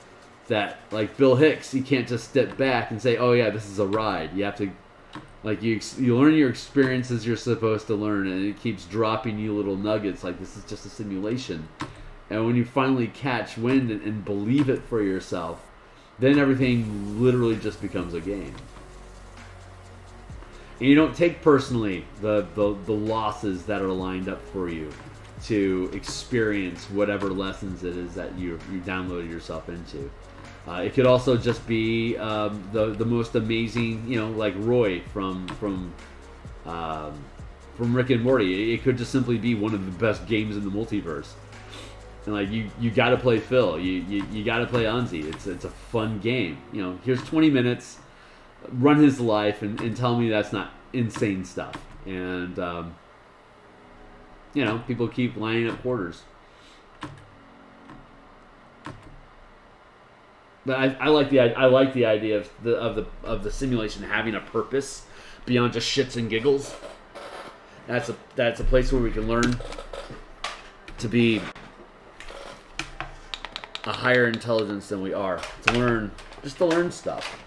that, like Bill Hicks, you can't just step back and say, oh yeah, this is a ride. You have to, like, you learn your experiences you're supposed to learn, and it keeps dropping you little nuggets like this is just a simulation. And when you finally catch wind and believe it for yourself, then everything literally just becomes a game. And you don't take personally the losses that are lined up for you to experience whatever lessons it is that you downloaded yourself into. It could also just be the most amazing, like Roy from Rick and Morty. It could just simply be one of the best games in the multiverse. And like you got to play Phil, you got to play Anzi. It's a fun game. Here's 20 minutes, run his life, and tell me that's not insane stuff. And people keep lining up quarters. But I like the idea of the simulation having a purpose beyond just shits and giggles. That's a place where we can learn to be a higher intelligence than we are. To learn stuff.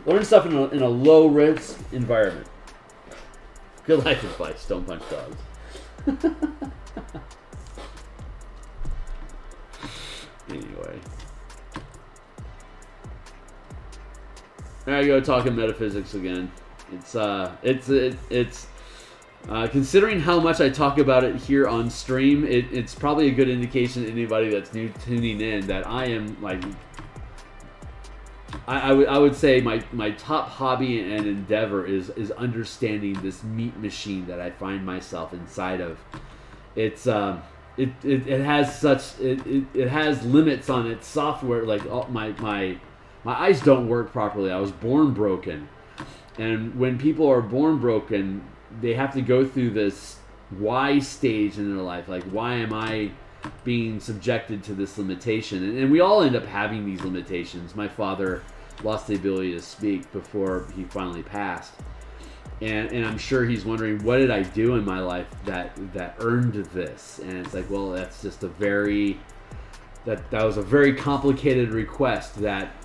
Learn stuff in a low risk environment. Good life advice. Don't punch dogs. Anyway. There I go, talking metaphysics again. It's considering how much I talk about it here on stream, it's probably a good indication to anybody that's new tuning in that I am like, I would say my top hobby and endeavor is understanding this meat machine that I find myself inside of. It's it has limits on its software. Like my eyes don't work properly. I was born broken, and when people are born broken, they have to go through this why stage in their life. Like, why am I being subjected to this limitation? And we all end up having these limitations. My father lost the ability to speak before he finally passed. And I'm sure he's wondering, what did I do in my life that earned this? And it's like, well, that's just a very that was a very complicated request that,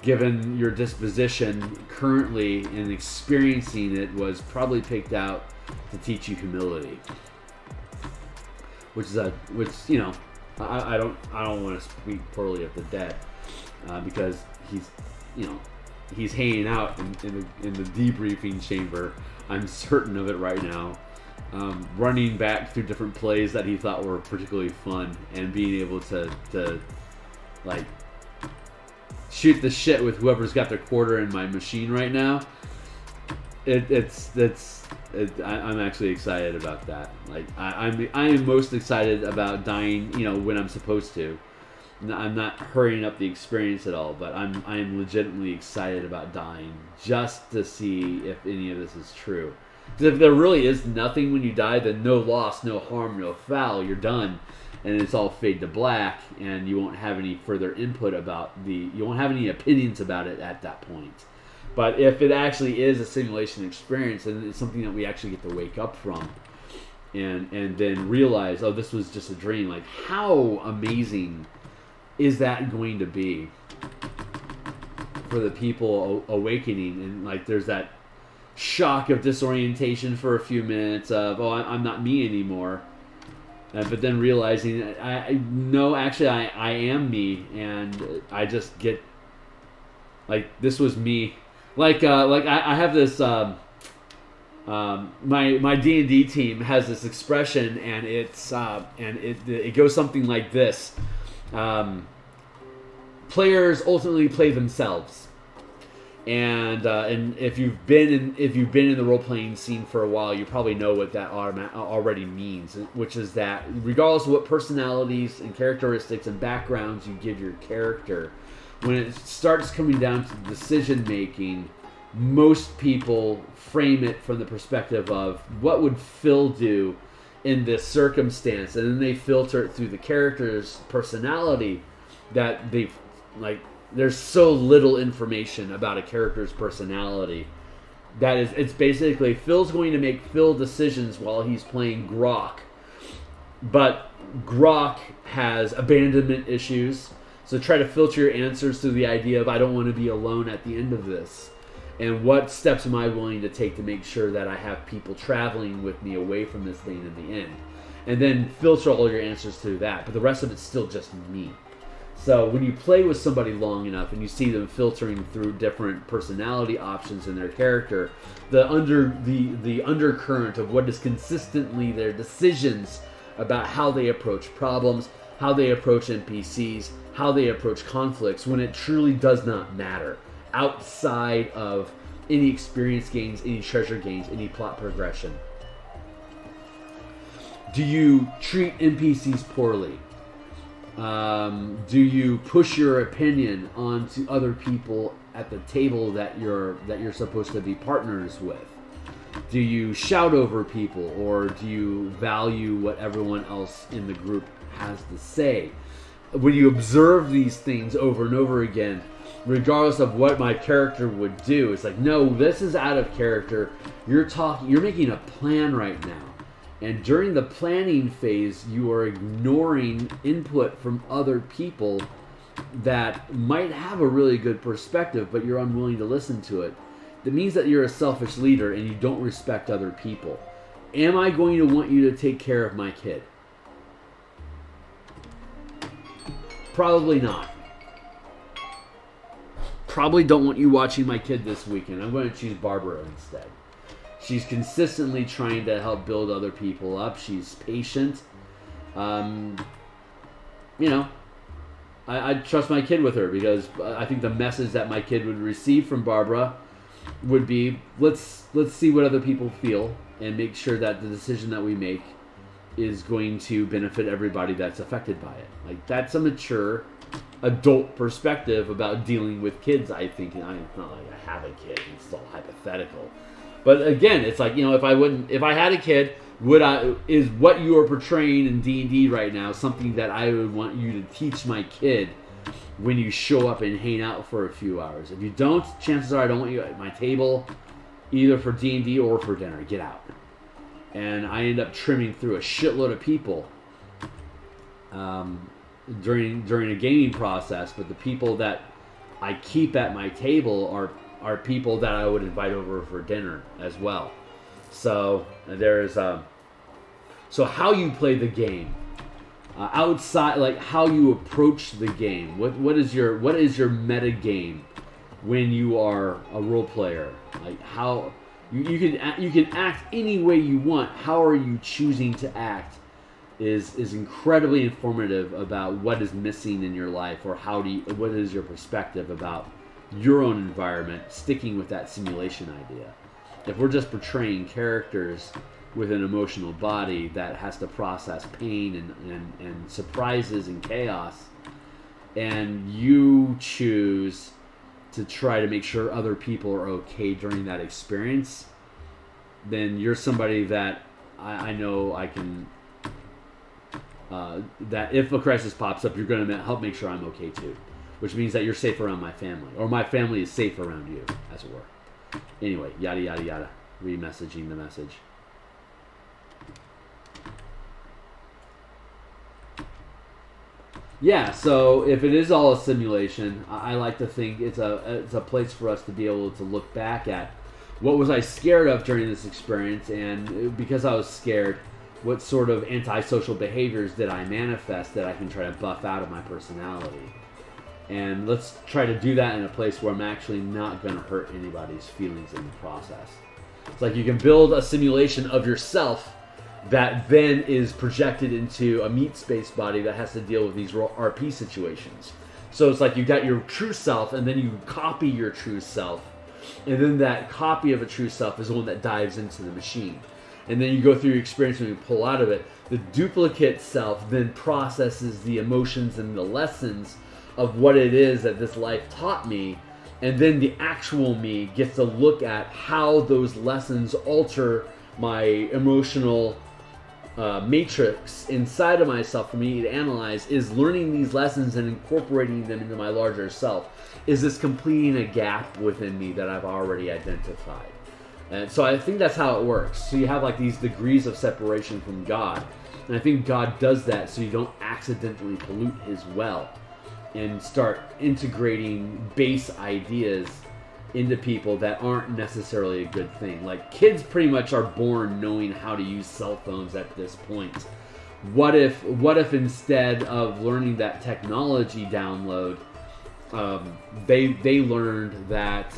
given your disposition currently and experiencing it, was probably picked out to teach you humility. Which you know, I don't want to speak poorly of the dead, because he's hanging out in the debriefing chamber. I'm certain of it right now, running back through different plays that he thought were particularly fun, and being able to like shoot the shit with whoever's got their quarter in my machine right now. I'm actually excited about that. Like I am most excited about dying, when I'm supposed to. I'm not hurrying up the experience at all, but I am legitimately excited about dying just to see if any of this is true. Because if there really is nothing when you die, then no loss, no harm, no foul. You're done, and it's all fade to black, and you won't have any further input you won't have any opinions about it at that point. But if it actually is a simulation experience, and it's something that we actually get to wake up from, and then realize, oh, this was just a dream. Like, how amazing is that going to be for the people awakening? And like, there's that shock of disorientation for a few minutes of, oh, I'm not me anymore. But then realizing, I am me, and I just get, like, this was me. Like I have this, my D&D team has this expression, and it goes something like this. Players ultimately play themselves, and if you've been in the role playing scene for a while, you probably know what that already means, which is that regardless of what personalities and characteristics and backgrounds you give your character, when it starts coming down to decision making, most people frame it from the perspective of what would Phil do in this circumstance, and then they filter it through the character's personality. That there's so little information about a character's personality that it's basically Phil's going to make Phil decisions while he's playing Grok, but Grok has abandonment issues. So try to filter your answers through the idea of, I don't want to be alone at the end of this. And what steps am I willing to take to make sure that I have people traveling with me away from this thing in the end? And then filter all your answers through that. But the rest of it's still just me. So when you play with somebody long enough and you see them filtering through different personality options in their character, the undercurrent of what is consistently their decisions about how they approach problems, how they approach NPCs, how they approach conflicts, when it truly does not matter, outside of any experience gains, any treasure gains, any plot progression. Do you treat NPCs poorly? Do you push your opinion onto other people at the table that you're supposed to be partners with? Do you shout over people, or do you value what everyone else in the group has to say? When you observe these things over and over again, regardless of what my character would do, it's like, no, this is out of character. You're making a plan right now. And during the planning phase, you are ignoring input from other people that might have a really good perspective, but you're unwilling to listen to it. That means that you're a selfish leader and you don't respect other people. Am I going to want you to take care of my kid? Probably not. Probably don't want you watching my kid this weekend. I'm going to choose Barbara instead. She's consistently trying to help build other people up. She's patient. I trust my kid with her, because I think the message that my kid would receive from Barbara would be, let's see what other people feel and make sure that the decision that we make is going to benefit everybody that's affected by it. Like, that's a mature adult perspective about dealing with kids, I think. And it's not like I have a kid, it's all hypothetical. But again, it's like, if I had a kid, is what you are portraying in D&D right now something that I would want you to teach my kid when you show up and hang out for a few hours? If you don't, chances are I don't want you at my table, either for D&D or for dinner. Get out. And I end up trimming through a shitload of people. during a gaming process, but the people that I keep at my table are people that I would invite over for dinner as well. So there's so how you play the game, outside, like how you approach the game. What is your meta game when you are a role player? Like how you can act any way you want. How are you choosing to act is incredibly informative about what is missing in your life, or what is your perspective about your own environment, sticking with that simulation idea. If we're just portraying characters with an emotional body that has to process pain and surprises and chaos, and you choose to try to make sure other people are okay during that experience, then you're somebody that I know I can... that if a crisis pops up, you're going to help make sure I'm okay too, which means that you're safe around my family, or my family is safe around you, as it were. Anyway, yada yada yada. Re-messaging the message. Yeah, so if it is all a simulation, I like to think it's a place for us to be able to look back at what was I scared of during this experience, and because I was scared, what sort of antisocial behaviors did I manifest that I can try to buff out of my personality. And let's try to do that in a place where I'm actually not going to hurt anybody's feelings in the process. It's like you can build a simulation of yourself that then is projected into a meat space body that has to deal with these RP situations. So it's like you got your true self, and then you copy your true self, and then that copy of a true self is the one that dives into the machine. And then you go through your experience and you pull out of it. The duplicate self then processes the emotions and the lessons of what it is that this life taught me, and then the actual me gets to look at how those lessons alter my emotional matrix inside of myself for me to analyze. Is learning these lessons and incorporating them into my larger self, is this completing a gap within me that I've already identified? And so I think that's how it works. So you have like these degrees of separation from God, and I think God does that so you don't accidentally pollute his well and start integrating base ideas into people that aren't necessarily a good thing. Like, kids pretty much are born knowing how to use cell phones at this point. What if instead of learning that technology download, they learned that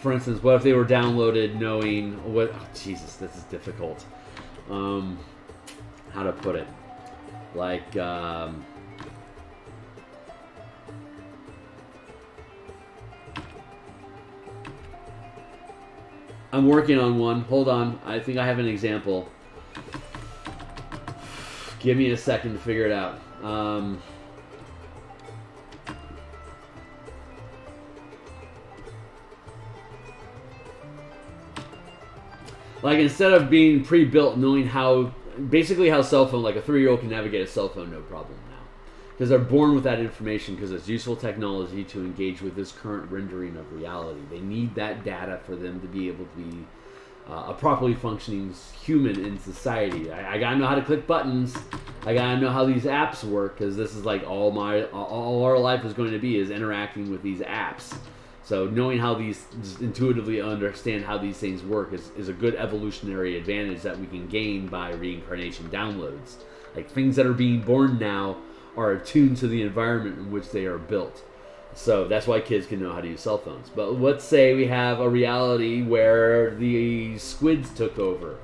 for instance, what if they were downloaded knowing what... Oh, Jesus, this is difficult. How to put it? Like, I'm working on one. Hold on. I think I have an example. Give me a second to figure it out. Like, instead of being pre-built, knowing how, basically how cell phone, like a 3-year-old can navigate a cell phone no problem now. Because they're born with that information, because it's useful technology to engage with this current rendering of reality. They need that data for them to be able to be a properly functioning human in society. I gotta know how to click buttons. I gotta know how these apps work, because this is like all our life is going to be, is interacting with these apps. So knowing how these, just intuitively understand how these things work is a good evolutionary advantage that we can gain by reincarnation downloads. Like, things that are being born now are attuned to the environment in which they are built. So that's why kids can know how to use cell phones. But let's say we have a reality where the squids took over,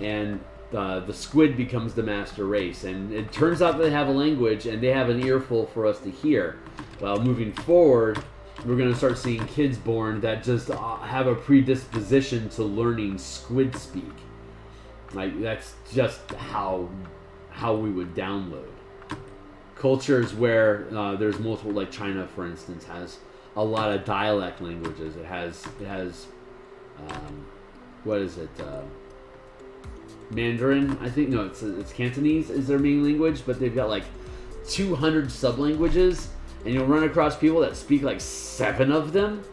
and the squid becomes the master race, and it turns out they have a language and they have an earful for us to hear. Well, moving forward, we're going to start seeing kids born that just have a predisposition to learning squid speak. Like, that's just how we would download. Cultures where there's multiple, like China, for instance, has a lot of dialect languages. It has what is it? Mandarin, I think. No, it's Cantonese is their main language, but they've got like 200 sub-languages. And you'll run across people that speak like 7 of them.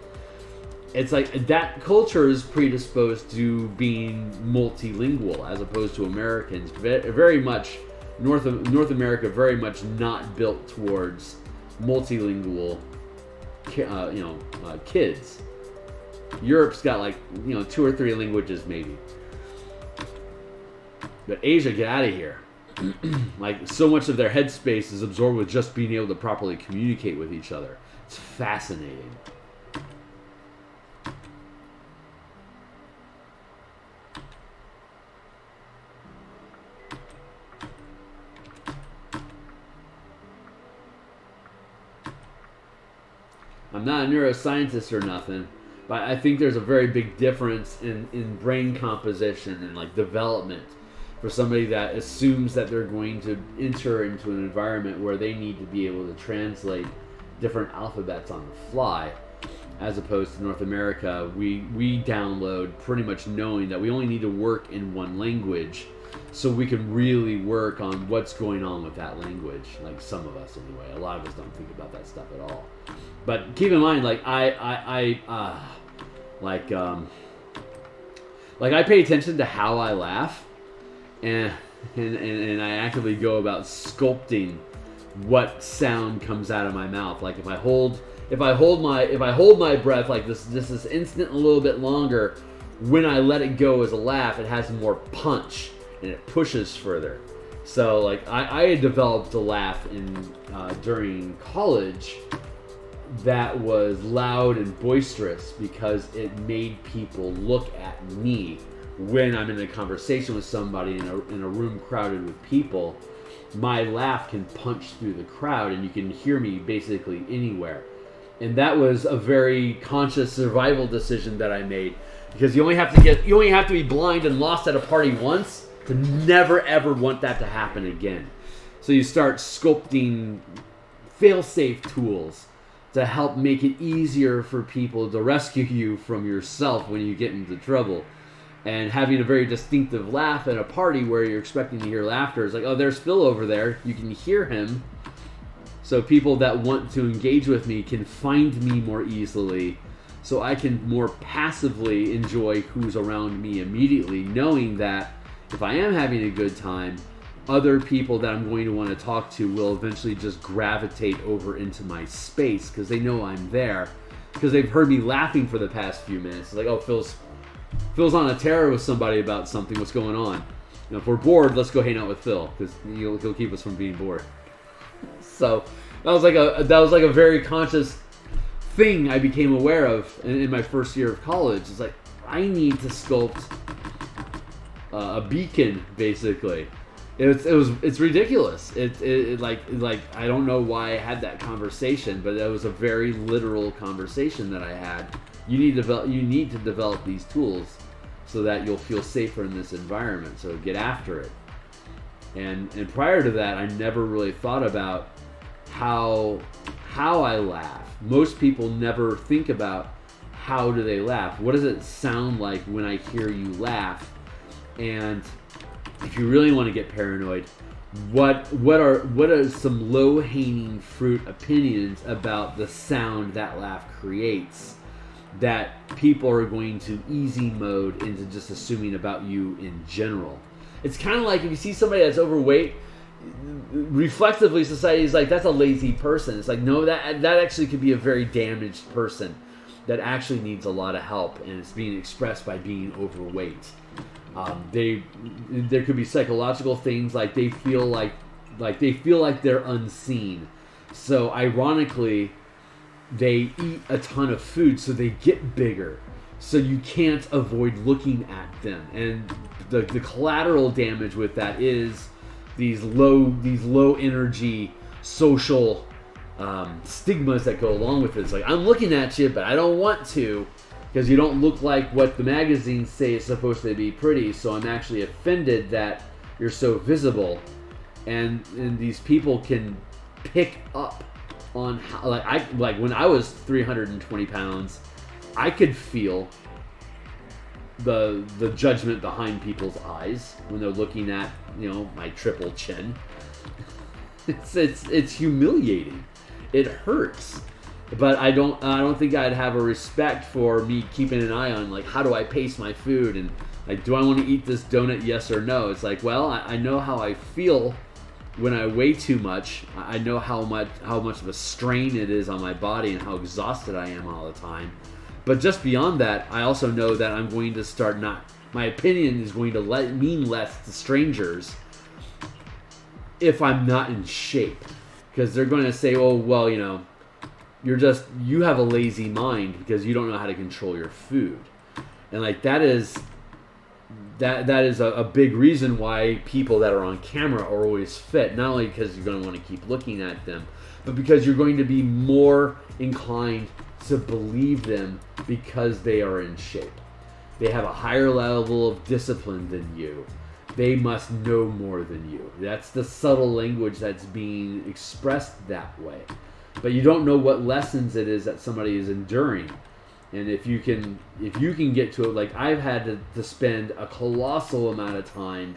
it's like that culture is predisposed to being multilingual as opposed to Americans. Very much North America, very much not built towards multilingual, kids. Europe's got like 2 or 3 languages maybe. But Asia, get out of here. Like, so much of their headspace is absorbed with just being able to properly communicate with each other. It's fascinating. I'm not a neuroscientist or nothing, but I think there's a very big difference in brain composition and like development for somebody that assumes that they're going to enter into an environment where they need to be able to translate different alphabets on the fly, as opposed to North America. We download pretty much knowing that we only need to work in one language, so we can really work on what's going on with that language. Like, some of us anyway. A lot of us don't think about that stuff at all. But keep in mind, like I pay attention to how I laugh, and I actively go about sculpting what sound comes out of my mouth. Like, if I hold my breath like this instant a little bit longer, when I let it go as a laugh, it has more punch and it pushes further. So like I had developed a laugh during college that was loud and boisterous because it made people look at me when I'm in a conversation with somebody in a room crowded with people. My laugh can punch through the crowd and you can hear me basically anywhere. And that was a very conscious survival decision that I made, because you only have to be blind and lost at a party once to never ever want that to happen again. So you start sculpting fail-safe tools to help make it easier for people to rescue you from yourself when you get into trouble. And having a very distinctive laugh at a party where you're expecting to hear laughter is like, oh, there's Phil over there. You can hear him. So people that want to engage with me can find me more easily, so I can more passively enjoy who's around me immediately, knowing that if I am having a good time, other people that I'm going to want to talk to will eventually just gravitate over into my space because they know I'm there, because they've heard me laughing for the past few minutes. It's like, oh, Phil's on a tear with somebody about something. What's going on? If we're bored, let's go hang out with Phil, because he'll keep us from being bored. So that was like a very conscious thing I became aware of in my first year of college. It's like, I need to sculpt a beacon, basically. It's ridiculous. It I don't know why I had that conversation, but it was a very literal conversation that I had. You need to develop these tools so that you'll feel safer in this environment. So get after it. And prior to that, I never really thought about how I laugh. Most people never think about how do they laugh. What does it sound like when I hear you laugh? And if you really want to get paranoid, what are some low-hanging fruit opinions about the sound that laugh creates that people are going to easy mode into just assuming about you in general? It's kind of like if you see somebody that's overweight, reflexively society is like, that's a lazy person. It's like, no, that actually could be a very damaged person that actually needs a lot of help, and it's being expressed by being overweight. There could be psychological things, like they feel like they're unseen. So ironically, they eat a ton of food, so they get bigger. So you can't avoid looking at them, and the collateral damage with that is these low energy social stigmas that go along with it. It's like, I'm looking at you, but I don't want to, because you don't look like what the magazines say is supposed to be pretty. So I'm actually offended that you're so visible, and these people can pick up on how, like when I was 320 pounds, I could feel the judgment behind people's eyes when they're looking at, my triple chin. It's humiliating. It hurts. But I don't think I'd have a respect for me keeping an eye on, like, how do I pace my food, and like, do I want to eat this donut, yes or no? It's like, well, I know how I feel when I weigh too much. I know how much of a strain it is on my body and how exhausted I am all the time. But just beyond that, I also know that I'm going to start my opinion is going to mean less to strangers if I'm not in shape. Because they're going to say, oh, well, you have a lazy mind because you don't know how to control your food. And like, that is a big reason why people that are on camera are always fit. Not only because you're going to want to keep looking at them, but because you're going to be more inclined to believe them because they are in shape. They have a higher level of discipline than you. They must know more than you. That's the subtle language that's being expressed that way. But you don't know what lessons it is that somebody is enduring. And if you can get to it, like I've had to spend a colossal amount of time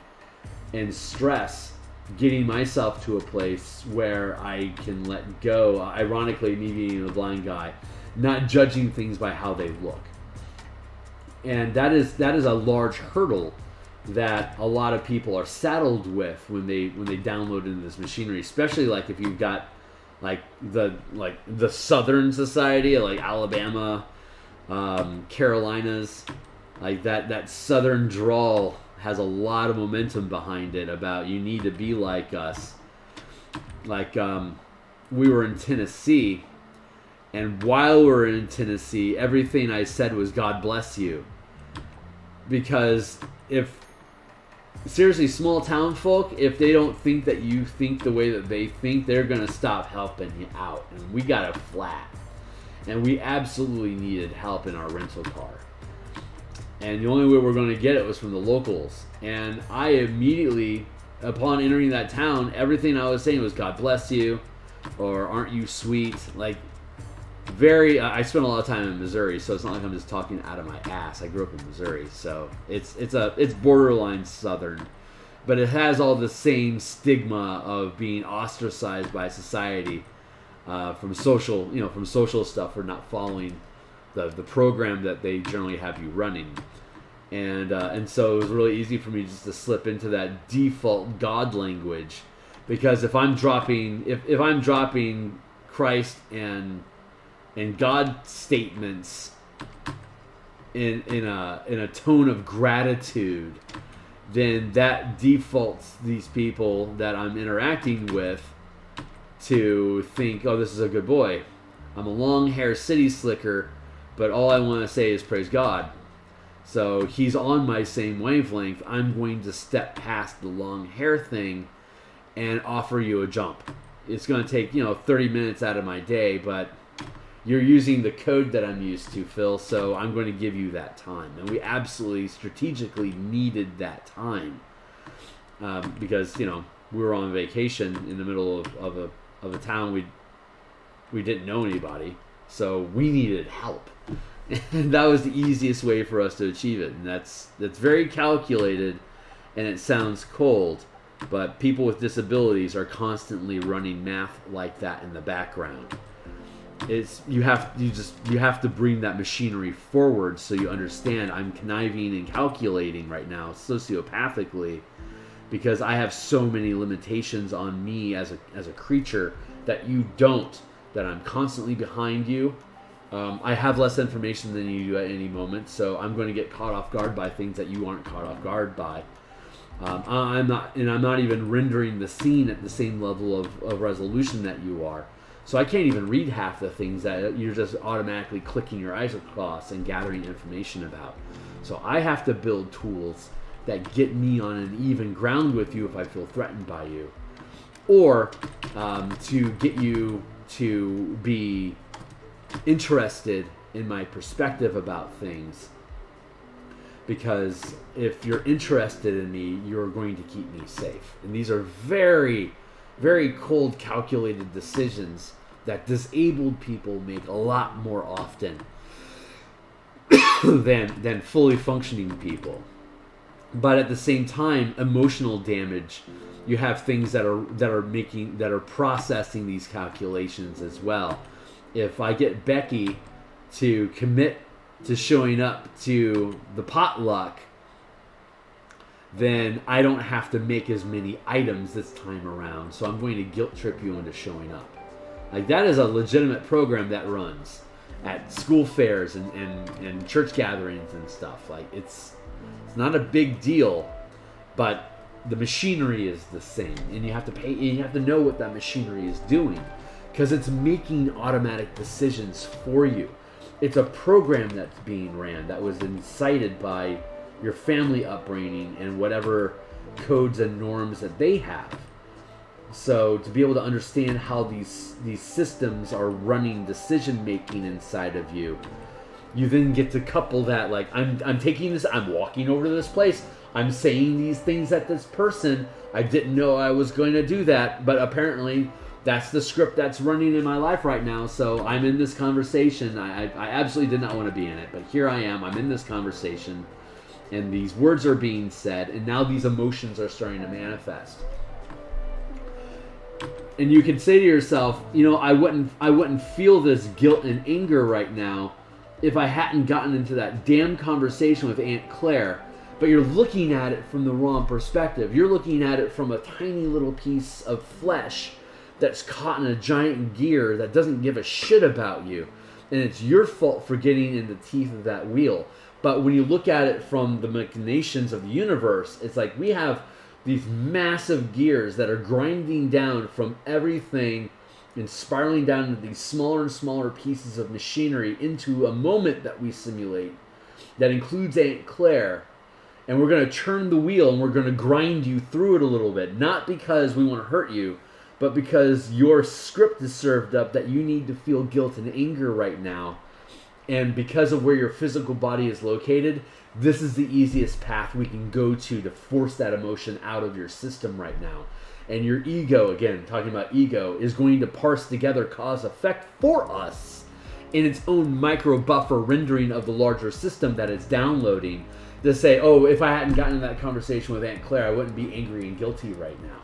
and stress getting myself to a place where I can let go. Ironically, me being a blind guy, not judging things by how they look. And that is a large hurdle that a lot of people are saddled with when they download into this machinery, especially like if you've got like the Southern society, like Alabama, Carolinas, like that Southern drawl has a lot of momentum behind it about you need to be like us. Like we were in Tennessee, and while we were in Tennessee, everything I said was God bless you. Because seriously, small town folk, if they don't think that you think the way that they think, they're going to stop helping you out. And we got it flat. And we absolutely needed help in our rental car. And the only way we're going to get it was from the locals. And I immediately, upon entering that town, everything I was saying was God bless you, or aren't you sweet. Like, I spent a lot of time in Missouri, so it's not like I'm just talking out of my ass. I grew up in Missouri, so it's borderline Southern, but it has all the same stigma of being ostracized by society from social stuff for not following the program that they generally have you running, and so it was really easy for me just to slip into that default God language, because if I'm dropping Christ and God statements in a tone of gratitude, then that defaults these people that I'm interacting with to think, oh, this is a good boy. I'm a long hair city slicker, but all I want to say is praise God. So he's on my same wavelength. I'm going to step past the long hair thing and offer you a jump. It's going to take 30 minutes out of my day, but you're using the code that I'm used to, Phil, so I'm going to give you that time. And we absolutely strategically needed that time because, we were on vacation in the middle of a town we didn't know anybody, so we needed help. And that was the easiest way for us to achieve it. And that's very calculated, and it sounds cold, but people with disabilities are constantly running math like that in the background. You have to bring that machinery forward so you understand I'm conniving and calculating right now sociopathically because I have so many limitations on me as a creature that you don't, that I'm constantly behind you. I have less information than you do at any moment, so I'm going to get caught off guard by things that you aren't caught off guard by. I'm not even rendering the scene at the same level of resolution that you are. So I can't even read half the things that you're just automatically clicking your eyes across and gathering information about. So I have to build tools that get me on an even ground with you if I feel threatened by you. Or to get you to be interested in my perspective about things. Because if you're interested in me, you're going to keep me safe. And these are very, very cold, calculated decisions that disabled people make a lot more often than fully functioning people. But at the same time, emotional damage, you have things that are processing these calculations as well. if I get Becky to commit to showing up to the potluck, then I don't have to make as many items this time around. So I'm going to guilt trip you into showing up. Like, that is a legitimate program that runs at school fairs and church gatherings and stuff. Like, it's not a big deal, but the machinery is the same, and you have to pay. You have to know what that machinery is doing, because it's making automatic decisions for you. It's a program that's being ran that was incited by your family upbringing and whatever codes and norms that they have. So to be able to understand how these systems are running decision making inside of you, you then get to couple that, like, I'm taking this, I'm walking over to this place, I'm saying these things at this person. I didn't know I was going to do that, but apparently that's the script that's running in my life right now. So I'm in this conversation. I absolutely did not want to be in it, but here I am. I'm in this conversation, and these words are being said, and now these emotions are starting to manifest. And you can say to yourself, you know, I wouldn't feel this guilt and anger right now if I hadn't gotten into that damn conversation with Aunt Claire. But you're looking at it from the wrong perspective. You're looking at it from a tiny little piece of flesh that's caught in a giant gear that doesn't give a shit about you. And it's your fault for getting in the teeth of that wheel. But when you look at it from the machinations of the universe, it's like we have these massive gears that are grinding down from everything and spiraling down into these smaller and smaller pieces of machinery into a moment that we simulate that includes Aunt Claire. And we're going to turn the wheel and we're going to grind you through it a little bit. Not because we want to hurt you, but because your script is served up that you need to feel guilt and anger right now. And because of where your physical body is located, this is the easiest path we can go to force that emotion out of your system right now. And your ego, again, talking about ego, is going to parse together cause-effect for us in its own micro buffer rendering of the larger system that it's downloading to say, oh, if I hadn't gotten in that conversation with Aunt Claire, I wouldn't be angry and guilty right now.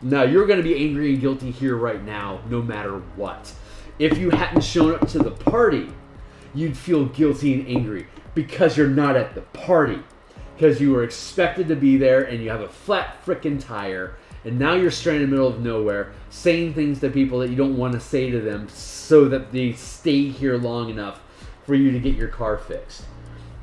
Now, you're going to be angry and guilty here right now, no matter what. If you hadn't shown up to the party, you'd feel guilty and angry because you're not at the party. Because you were expected to be there and you have a flat frickin' tire, and now you're stranded in the middle of nowhere, saying things to people that you don't want to say to them so that they stay here long enough for you to get your car fixed.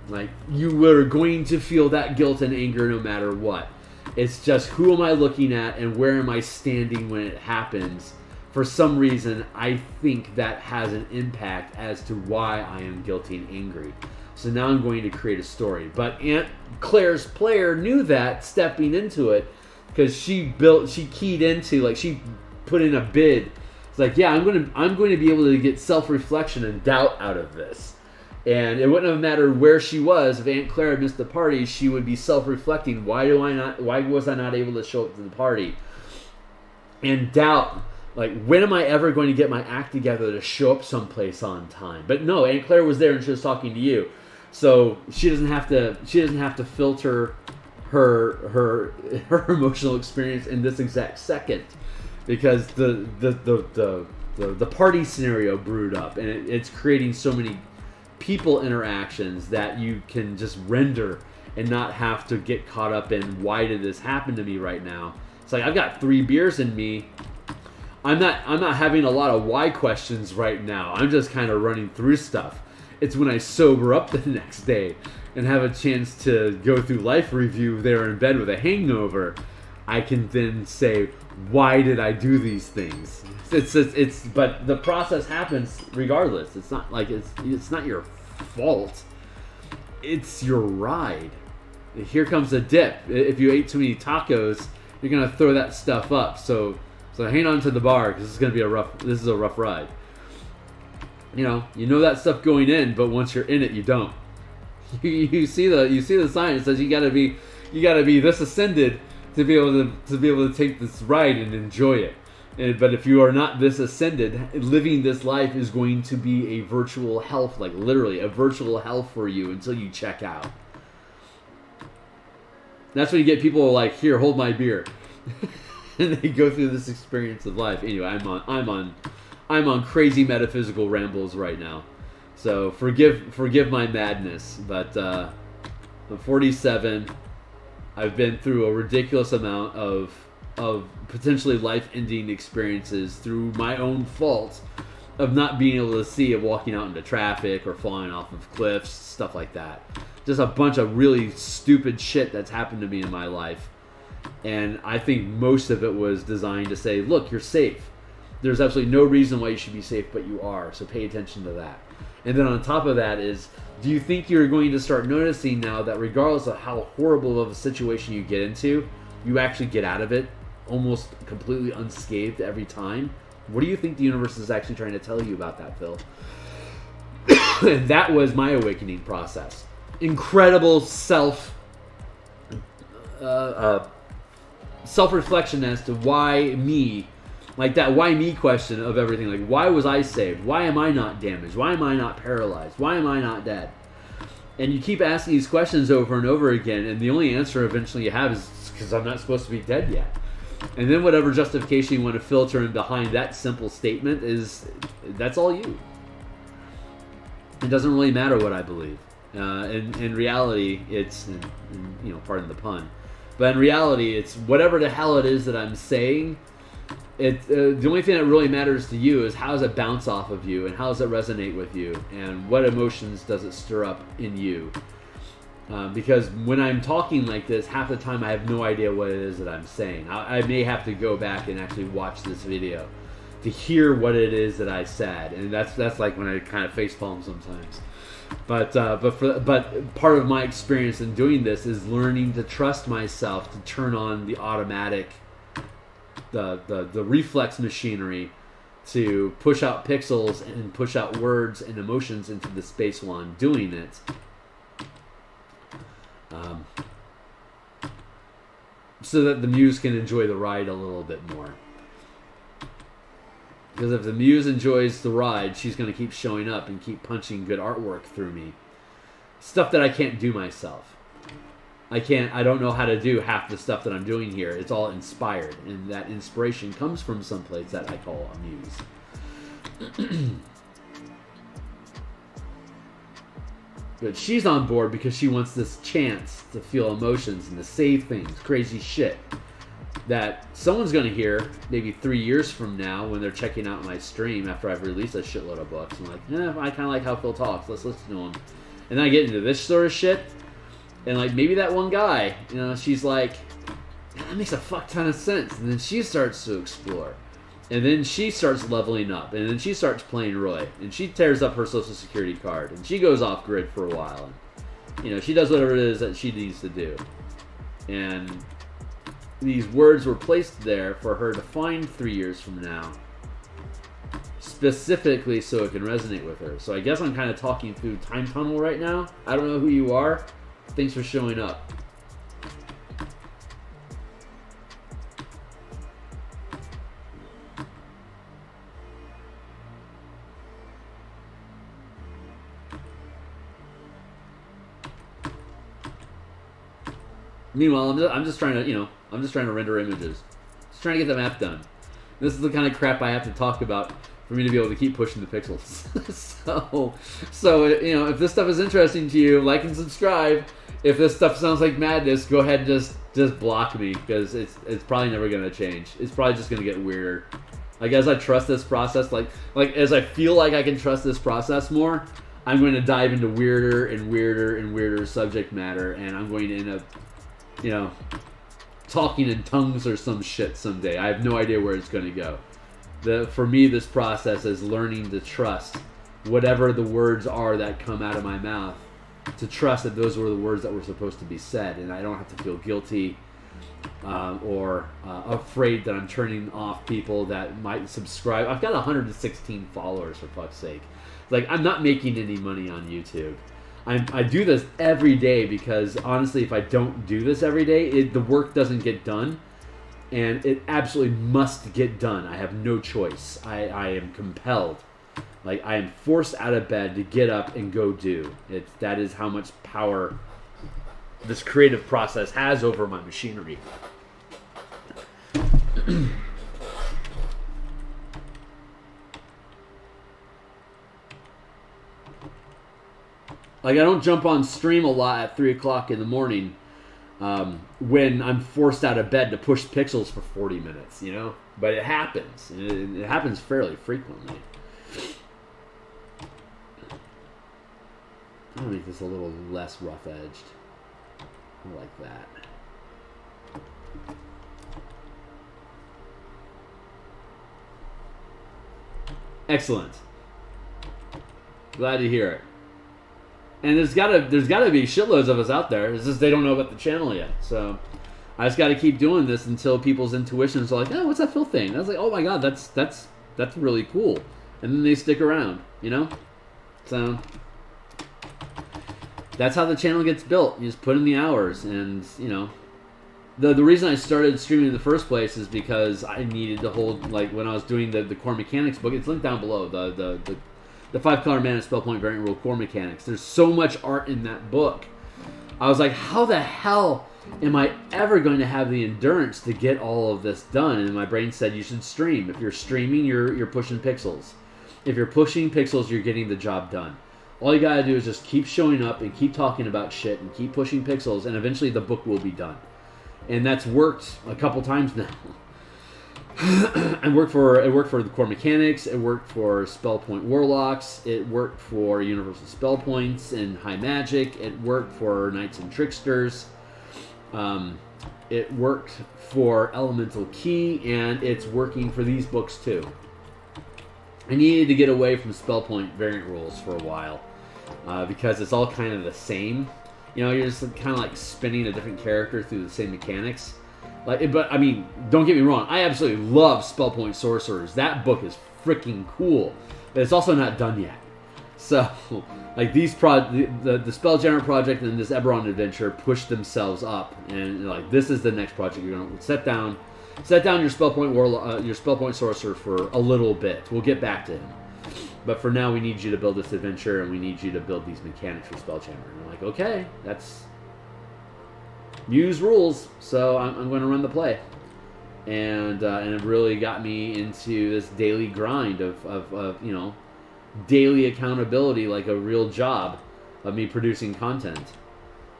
Like, you were going to feel that guilt and anger no matter what. It's just, who am I looking at and where am I standing when it happens? For some reason, I think that has an impact as to why I am guilty and angry. So now I'm going to create a story. But Aunt Claire's player knew that stepping into it, because she keyed into, like, she put in a bid. It's like, yeah, I'm going to be able to get self-reflection and doubt out of this. And it wouldn't have mattered where she was. If Aunt Claire had missed the party, she would be self-reflecting. Why was I not able to show up to the party? And doubt, like, when am I ever going to get my act together to show up someplace on time? But no, Aunt Claire was there and she was talking to you. So she doesn't have to filter her emotional experience in this exact second, because the party scenario brewed up, and it's creating so many people interactions that you can just render and not have to get caught up in, why did this happen to me right now? It's like, I've got 3 beers in me. I'm not having a lot of why questions right now. I'm just kind of running through stuff. It's when I sober up the next day and have a chance to go through life review there in bed with a hangover, I can then say, why did I do these things? But the process happens regardless. It's not like it's not your fault. It's your ride. Here comes a dip. If you ate too many tacos, you're gonna throw that stuff up. So hang on to the bar, because this is a rough ride. You know that stuff going in, but once you're in it, you don't. You see the sign. It says you gotta be this ascended to be able to take this ride and enjoy it. But if you are not this ascended, living this life is going to be a virtual hell, like literally a virtual hell for you until you check out. That's when you get people like, here, hold my beer, and they go through this experience of life. Anyway, I'm I'm on crazy metaphysical rambles right now. So forgive my madness, but I'm 47. I've been through a ridiculous amount of potentially life-ending experiences through my own fault of not being able to see of walking out into traffic or falling off of cliffs, stuff like that. Just a bunch of really stupid shit that's happened to me in my life. And I think most of it was designed to say, look, you're safe. There's absolutely no reason why you should be safe, but you are. So pay attention to that. And then on top of that is, do you think you're going to start noticing now that regardless of how horrible of a situation you get into, you actually get out of it almost completely unscathed every time? What do you think the universe is actually trying to tell you about that, Phil? And that was my awakening process. Incredible self-reflection as to why me, like that why me question of everything. Like, why was I saved? Why am I not damaged? Why am I not paralyzed? Why am I not dead? And you keep asking these questions over and over again, and the only answer eventually you have is because I'm not supposed to be dead yet. And then whatever justification you want to filter in behind that simple statement is, that's all you. It doesn't really matter what I believe. In reality, it's, you know, pardon the pun, but in reality, it's whatever the hell it is that I'm saying. The only thing that really matters to you is how does it bounce off of you, and how does it resonate with you, and what emotions does it stir up in you. Because when I'm talking like this, half the time I have no idea what it is that I'm saying. I may have to go back and actually watch this video to hear what it is that I said, and that's like when I kind of facepalm sometimes. But part of my experience in doing this is learning to trust myself to turn on the automatic, the reflex machinery to push out pixels and push out words and emotions into the space while I'm doing it. So that the muse can enjoy the ride a little bit more. Because if the muse enjoys the ride, she's going to keep showing up and keep punching good artwork through me. Stuff that I can't do myself. I don't know how to do half the stuff that I'm doing here. It's all inspired. And that inspiration comes from someplace that I call a muse. But she's on board because she wants this chance to feel emotions and to say things, crazy shit, that someone's going to hear maybe 3 years from now when they're checking out my stream after I've released a shitload of books. I'm like, I kind of like how Phil talks. Let's listen to him. And then I get into this sort of shit. And like maybe that one guy, you know, she's like, that makes a fuck ton of sense. And then she starts to explore. And then she starts leveling up. And then she starts playing Roy. And she tears up her Social Security card. And she goes off grid for a while. And, you know, she does whatever it is that she needs to do. And these words were placed there for her to find 3 years from now. Specifically so it can resonate with her. So I guess I'm kind of talking through time tunnel right now. I don't know who you are. Thanks for showing up. Meanwhile, I'm just trying to render images. Just trying to get the map done. This is the kind of crap I have to talk about for me to be able to keep pushing the pixels. so you know, if this stuff is interesting to you, like and subscribe. If this stuff sounds like madness, go ahead and just block me, because it's probably never going to change. It's probably just going to get weirder. Like, as I trust this process, like as I feel like I can trust this process more, I'm going to dive into weirder and weirder and weirder subject matter, and I'm going to end up, you know, talking in tongues or some shit someday. I have no idea where it's going to go. For me, this process is learning to trust whatever the words are that come out of my mouth, to trust that those were the words that were supposed to be said, and I don't have to feel guilty or afraid that I'm turning off people that might subscribe. I've got 116 followers, for fuck's sake. Like, I'm not making any money on YouTube. I do this every day because, honestly, if I don't do this every day, the work doesn't get done, and it absolutely must get done. I have no choice. I am compelled. Like, I am forced out of bed to get up and go do. That is how much power this creative process has over my machinery. Like, I don't jump on stream a lot at 3 o'clock in the morning when I'm forced out of bed to push pixels for 40 minutes, you know? But it happens. It happens fairly frequently. I'm going to make this a little less rough-edged. I like that. Excellent. Glad to hear it. And there's gotta be shitloads of us out there. It's just they don't know about the channel yet. So I just got to keep doing this until people's intuitions are like, oh, what's that Phil thing? And I was like, oh my god, that's really cool. And then they stick around, you know. So that's how the channel gets built. You just put in the hours, and you know. The reason I started streaming in the first place is because I needed to hold, like when I was doing the core mechanics book. It's linked down below. The 5-color mana spell point variant rule core mechanics. There's so much art in that book. I was like, how the hell am I ever going to have the endurance to get all of this done? And my brain said you should stream. If you're streaming, you're pushing pixels. If you're pushing pixels, you're getting the job done. All you gotta do is just keep showing up and keep talking about shit and keep pushing pixels, and eventually the book will be done. And that's worked a couple times now. It worked for the core mechanics. It worked for spell point warlocks. It worked for universal spell points and high magic. It worked for knights and tricksters. It worked for elemental key, and it's working for these books too. I needed to get away from spell point variant rules for a while because it's all kind of the same. You know, you're just kind of like spinning a different character through the same mechanics. Like, but I mean, don't get me wrong. I absolutely love spell point sorcerers. That book is freaking cool, but it's also not done yet. So, like these the Spellgenera project and this Eberron adventure push themselves up, and like this is the next project you're gonna set down your spell point sorcerer for a little bit. We'll get back to him. But for now, we need you to build this adventure, and we need you to build these mechanics for Spellgenera. And I'm like, okay, that's Muse rules, so I'm going to run the play. And it really got me into this daily grind of you know, daily accountability, like a real job of me producing content.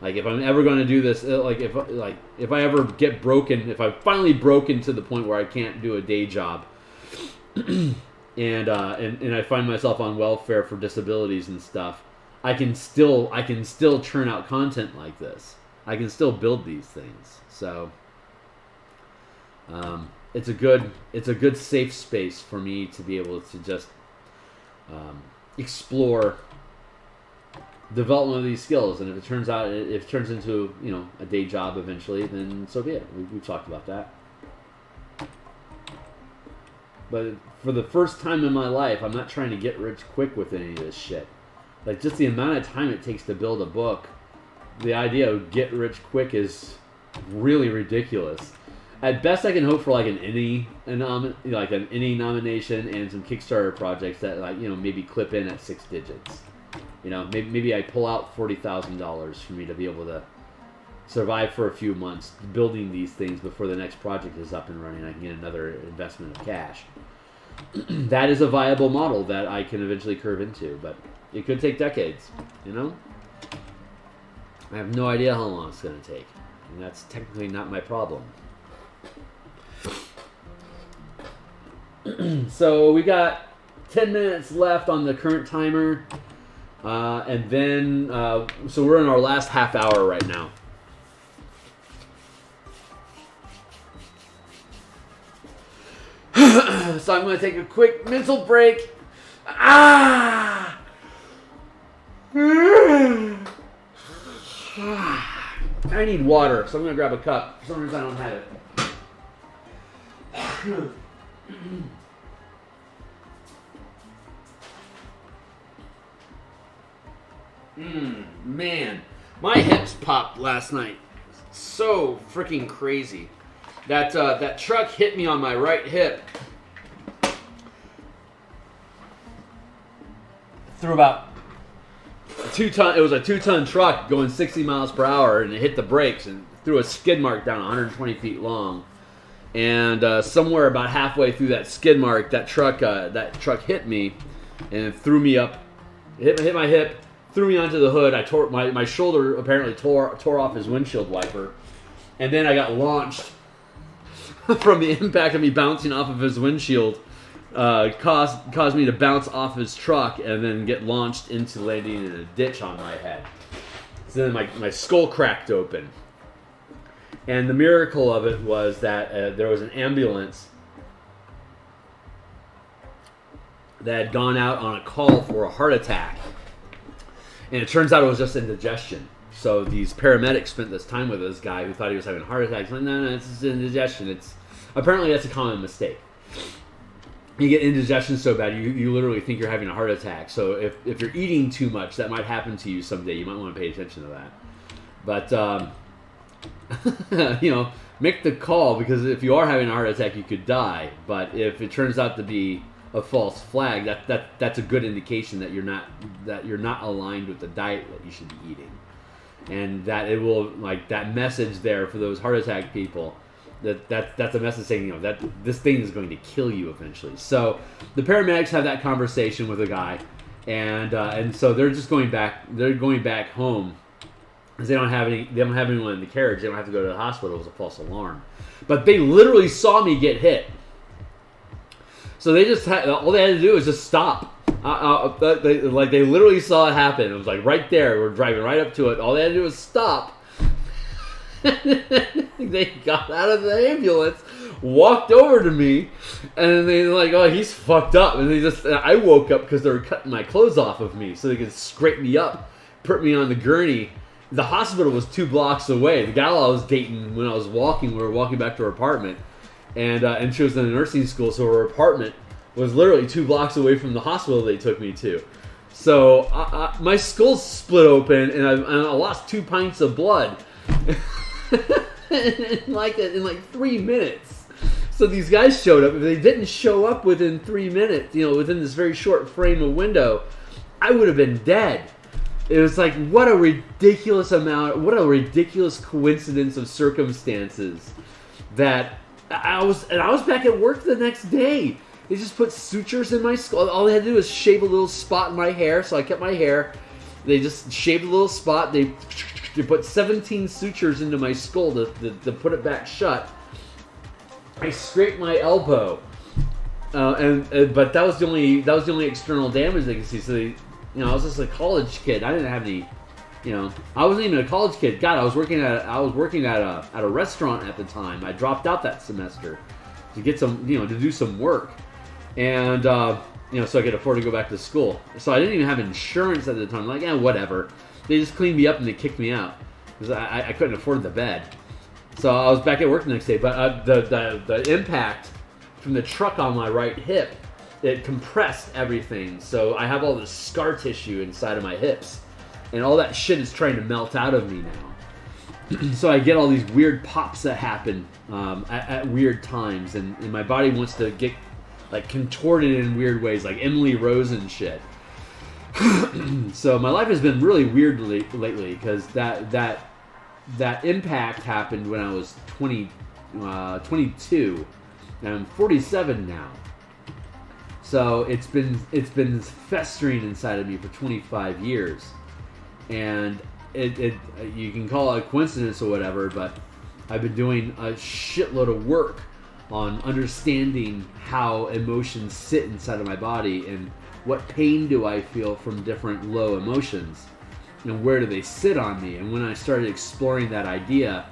Like if I'm ever going to do this, if I ever get broken, if I finally broken to the point where I can't do a day job. And I find myself on welfare for disabilities and stuff, I can still churn out content like this. I can still build these things. So it's a good safe space for me to be able to just explore development of these skills. And if it turns into, you know, a day job eventually, then so be it. We've talked about that. But for the first time in my life, I'm not trying to get rich quick with any of this shit. Like, just the amount of time it takes to build a book, the idea of get rich quick is really ridiculous. At best, I can hope for like an INI nomination and some Kickstarter projects that, like, you know, maybe clip in at 6 digits. You know, maybe I pull out $40,000 for me to be able to survive for a few months building these things before the next project is up and running. I can get another investment of cash. That is a viable model that I can eventually curve into, but it could take decades, you know? I have no idea how long it's going to take, and that's technically not my problem. So we got 10 minutes left on the current timer, and then, so we're in our last half hour right now. So I'm going to take a quick mental break. I need water, so I'm going to grab a cup. For some reason I don't have it. Man, my hips popped last night. So freaking crazy. That truck hit me on my right hip. Through about a 2-ton. It was a 2-ton truck going 60 miles per hour, and it hit the brakes and threw a skid mark down 120 feet long. And somewhere about halfway through that skid mark, that truck hit me, and it threw me up. It hit my hip, threw me onto the hood. I tore my shoulder apparently tore off his windshield wiper, and then I got launched from the impact of me bouncing off of his windshield. Caused me to bounce off his truck and then get launched into landing in a ditch on my head. So then my skull cracked open. And the miracle of it was that there was an ambulance that had gone out on a call for a heart attack. And it turns out it was just indigestion. So these paramedics spent this time with this guy who thought he was having a heart attack. He's like, no, it's just indigestion. Apparently that's a common mistake. You get indigestion so bad, you literally think you're having a heart attack. So if you're eating too much, that might happen to you someday. You might want to pay attention to that. But, make the call, because if you are having a heart attack, you could die. But if it turns out to be a false flag, that's a good indication that you're not aligned with the diet that you should be eating. And that it will, like, that message there for those heart attack people, that's a message saying, that this thing is going to kill you eventually. So the paramedics have that conversation with the guy, and so they're just going back. They're going back home because they don't have anyone in the carriage. They don't have to go to the hospital. It was a false alarm, but they literally saw me get hit. So they just all they had to do was just stop. They literally saw it happen. It was like right there. We're driving right up to it. All they had to do was stop. They got out of the ambulance, walked over to me, and they're like, "Oh, he's fucked up." And I woke up because they were cutting my clothes off of me so they could scrape me up, put me on the gurney. The hospital was 2 blocks away. The gal I was dating when I was walking, we were walking back to her apartment, and she was in a nursing school, so her apartment was literally 2 blocks away from the hospital they took me to. So my skull split open, and I lost 2 pints of blood. in like 3 minutes. So these guys showed up. If they didn't show up within 3 minutes, within this very short frame of window, I would have been dead. It was like, what a ridiculous coincidence of circumstances that I was back at work the next day. They just put sutures in my skull. All they had to do was shave a little spot in my hair, so I kept my hair. They just shaved a little spot. They put 17 sutures into my skull to put it back shut. I scraped my elbow, but that was the only external damage they could see. So I was just a college kid. I didn't have any, I wasn't even a college kid. God, I was working at a restaurant at the time. I dropped out that semester to get some, to do some work, and so I could afford to go back to school. So I didn't even have insurance at the time. I'm like, whatever. They just cleaned me up and they kicked me out because I couldn't afford the bed. So I was back at work the next day. But the impact from the truck on my right hip, it compressed everything. So I have all this scar tissue inside of my hips, and all that shit is trying to melt out of me now. So I get all these weird pops that happen at weird times, and my body wants to get like contorted in weird ways, like Emily Rose and shit. So my life has been really weird lately because that impact happened when I was 22, and I'm 47 now. So it's been festering inside of me for 25 years, and it you can call it a coincidence or whatever, but I've been doing a shitload of work on understanding how emotions sit inside of my body and what pain do I feel from different low emotions, and where do they sit on me. And when I started exploring that idea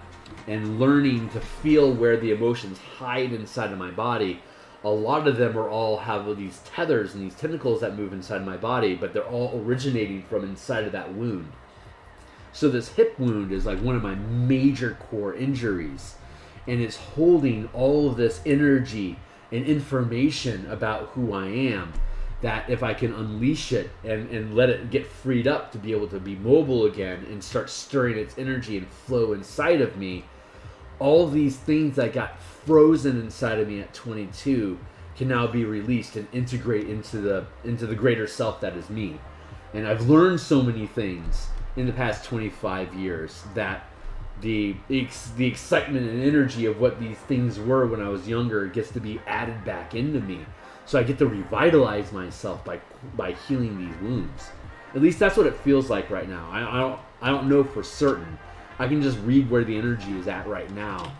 and learning to feel where the emotions hide inside of my body, a lot of them have these tethers and these tentacles that move inside my body, but they're all originating from inside of that wound. So this hip wound is like one of my major core injuries, and it's holding all of this energy and information about who I am, that if I can unleash it and let it get freed up to be able to be mobile again and start stirring its energy and flow inside of me, all of these things that got frozen inside of me at 22 can now be released and integrate into the greater self that is me. And I've learned so many things in the past 25 years that the excitement and energy of what these things were when I was younger gets to be added back into me. So I get to revitalize myself by healing these wounds. At least that's what it feels like right now. I don't know for certain. I can just read where the energy is at right now,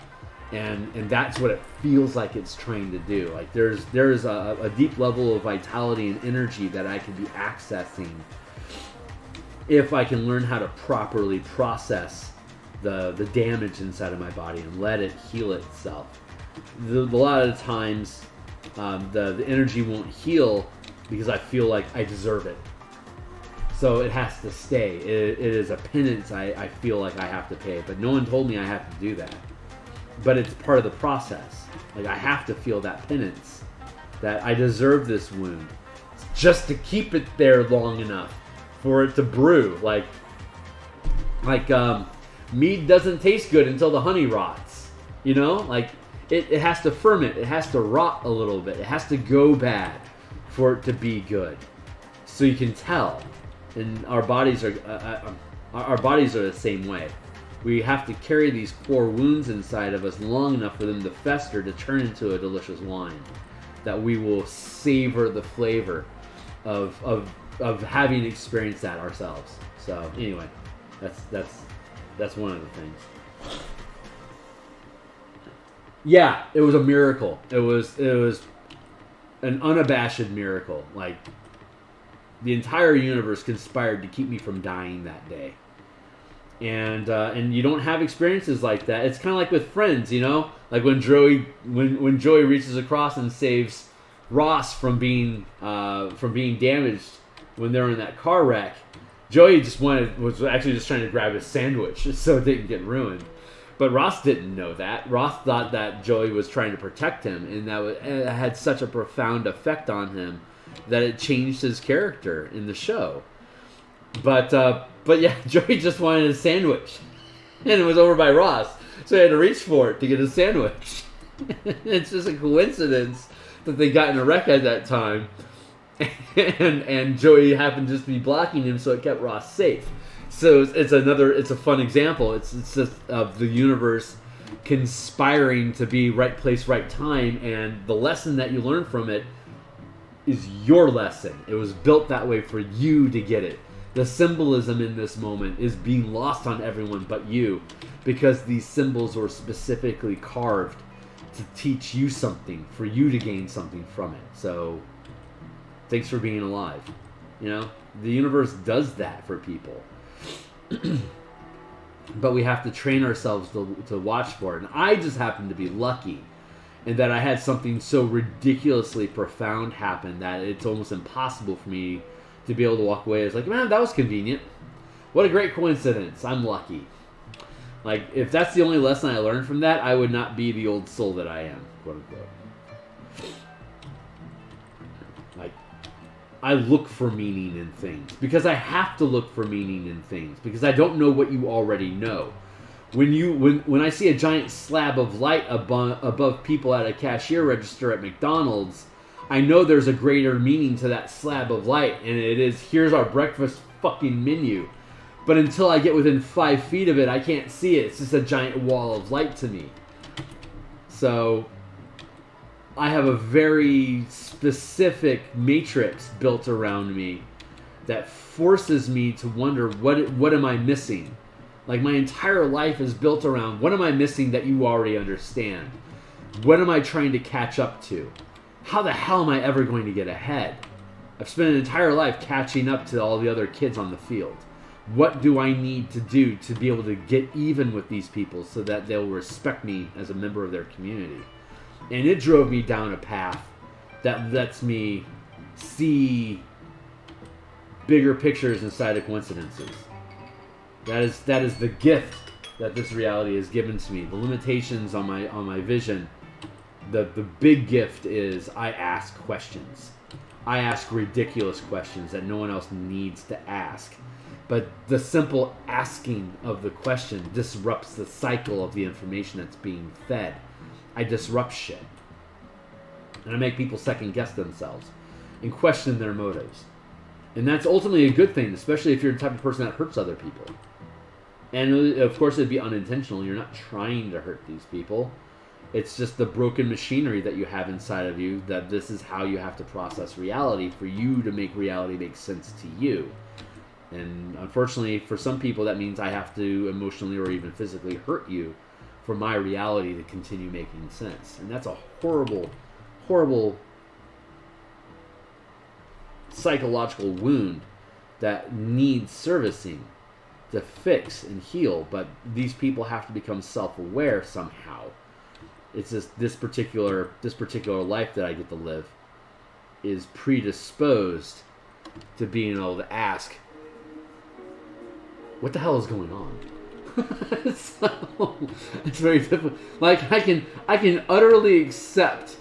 and that's what it feels like it's trying to do. Like there's a deep level of vitality and energy that I can be accessing if I can learn how to properly process the damage inside of my body and let it heal itself. A lot of the times, the energy won't heal because I feel like I deserve it. So it has to stay. It is a penance I feel like I have to pay. But no one told me I have to do that. But it's part of the process. Like, I have to feel that penance. That I deserve this wound. Just to keep it there long enough for it to brew. Like mead doesn't taste good until the honey rots. You know? Like, it has to ferment. It has to rot a little bit. It has to go bad for it to be good. So you can tell. And our bodies are the same way. We have to carry these core wounds inside of us long enough for them to fester to turn into a delicious wine that we will savor the flavor of having experienced that ourselves. So anyway, that's one of the things. Yeah, it was a miracle. It was an unabashed miracle. Like, the entire universe conspired to keep me from dying that day. And you don't have experiences like that. It's kind of like with friends, you know? Like when Joey reaches across and saves Ross from being damaged when they're in that car wreck. Joey was actually just trying to grab his sandwich so it didn't get ruined. But Ross didn't know that. Ross thought that Joey was trying to protect him, and it had such a profound effect on him that it changed his character in the show. But yeah, Joey just wanted a sandwich, and it was over by Ross, so he had to reach for it to get a sandwich. It's just a coincidence that they got in a wreck at that time, and Joey happened just to be blocking him, so it kept Ross safe. So it's a fun example. It's just of the universe conspiring to be right place, right time, and the lesson that you learn from it is your lesson. It was built that way for you to get it. The symbolism in this moment is being lost on everyone but you, because these symbols were specifically carved to teach you something, for you to gain something from it. So, thanks for being alive. You know, the universe does that for people. But we have to train ourselves to watch for it. And I just happen to be lucky in that I had something so ridiculously profound happen that it's almost impossible for me to be able to walk away. It's like, man, that was convenient. What a great coincidence. I'm lucky. Like, if that's the only lesson I learned from that, I would not be the old soul that I am, quote unquote. Like, I look for meaning in things because I have to look for meaning in things because I don't know what you already know. When I see a giant slab of light above people at a cashier register at McDonald's, I know there's a greater meaning to that slab of light, and it is, here's our breakfast fucking menu. But until I get within 5 feet of it, I can't see it. It's just a giant wall of light to me. So I have a very specific matrix built around me that forces me to wonder, what am I missing? Like, my entire life is built around, what am I missing that you already understand? What am I trying to catch up to? How the hell am I ever going to get ahead? I've spent an entire life catching up to all the other kids on the field. What do I need to do to be able to get even with these people so that they'll respect me as a member of their community? And it drove me down a path that lets me see bigger pictures inside of coincidences. That is the gift that this reality has given to me. The limitations on my vision. The big gift is I ask questions. I ask ridiculous questions that no one else needs to ask. But the simple asking of the question disrupts the cycle of the information that's being fed. I disrupt shit. And I make people second guess themselves and question their motives. And that's ultimately a good thing, especially if you're the type of person that hurts other people. And of course it'd be unintentional. You're not trying to hurt these people. It's just the broken machinery that you have inside of you, that this is how you have to process reality for you to make reality make sense to you. And unfortunately, for some people, that means I have to emotionally or even physically hurt you for my reality to continue making sense. And that's a horrible, horrible psychological wound that needs servicing to fix and heal. But these people have to become self-aware somehow. It's just this particular life that I get to live is predisposed to being able to ask, what the hell is going on? So, it's very difficult. Like I can utterly accept,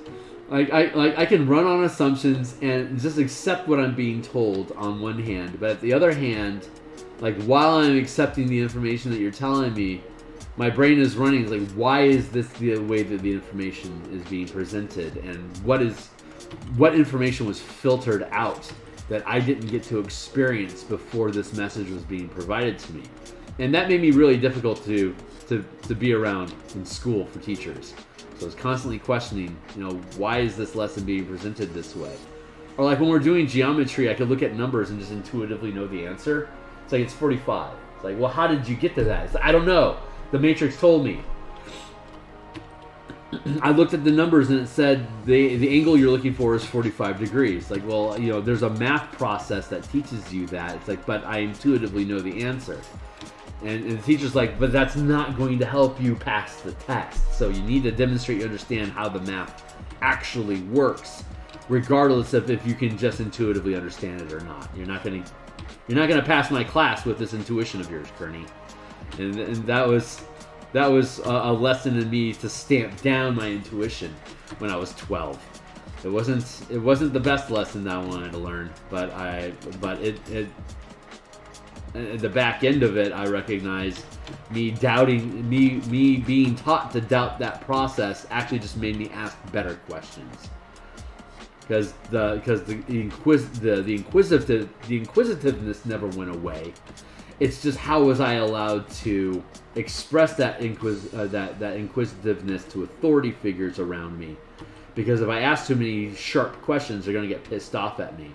I can run on assumptions and just accept what I'm being told on one hand, but at the other hand, like while I'm accepting the information that you're telling me, my brain is running. It's like, why is this the way that the information is being presented, and what information was filtered out that I didn't get to experience before this message was being provided to me? And that made me really difficult to be around in school for teachers. So I was constantly questioning, why is this lesson being presented this way? Or like when we're doing geometry, I could look at numbers and just intuitively know the answer. It's like, it's 45. It's like, well, how did you get to that? It's like, I don't know. The Matrix told me. I looked at the numbers and it said the angle you're looking for is 45 degrees. Like, well, there's a math process that teaches you that. It's like, but I intuitively know the answer. And the teacher's like, but that's not going to help you pass the test. So you need to demonstrate you understand how the math actually works, regardless of if you can just intuitively understand it or not. You're not gonna pass my class with this intuition of yours, Kearney. And that was a lesson in me to stamp down my intuition when I was 12. It wasn't the best lesson that I wanted to learn, but it at the back end of it, I recognized me being taught to doubt that process actually just made me ask better questions. Because the inquisitiveness never went away. It's just, how was I allowed to express that inquisitiveness to authority figures around me? Because if I ask too many sharp questions, they're going to get pissed off at me.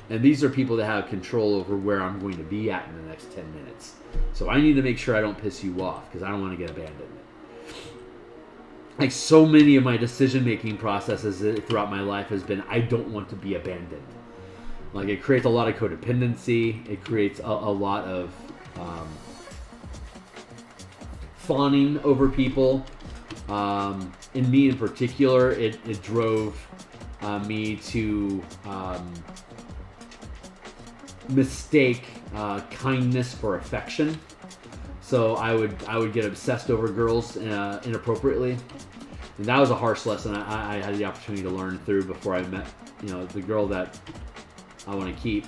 And these are people that have control over where I'm going to be at in the next 10 minutes. So I need to make sure I don't piss you off, because I don't want to get abandoned. Like, so many of my decision-making processes throughout my life has been, I don't want to be abandoned. Like, it creates a lot of codependency. It creates a lot of fawning over people. In me in particular, it drove me to mistake kindness for affection. So I would get obsessed over girls inappropriately, and that was a harsh lesson I had the opportunity to learn through before I met the girl that I want to keep.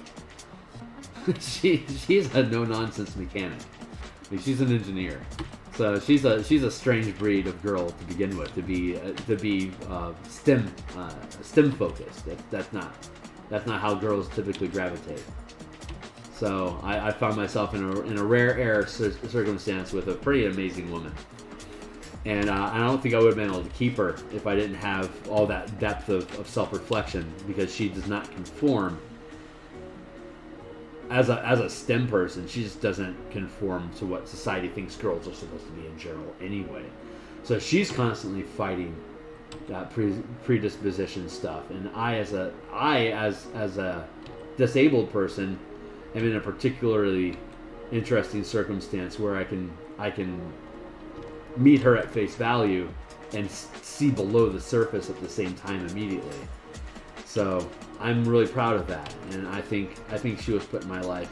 She's a no nonsense mechanic. Like, she's an engineer, so she's a strange breed of girl to begin with. To be STEM focused. That's not how girls typically gravitate. So I found myself in a rare air circumstance with a pretty amazing woman, and I don't think I would have been able to keep her if I didn't have all that depth of self-reflection, because she does not conform as a STEM person. She just doesn't conform to what society thinks girls are supposed to be in general anyway. So she's constantly fighting that predisposition stuff, and I as a disabled person am in a particularly interesting circumstance where I can meet her at face value and see below the surface at the same time immediately. So I'm really proud of that, and I think she was put in my life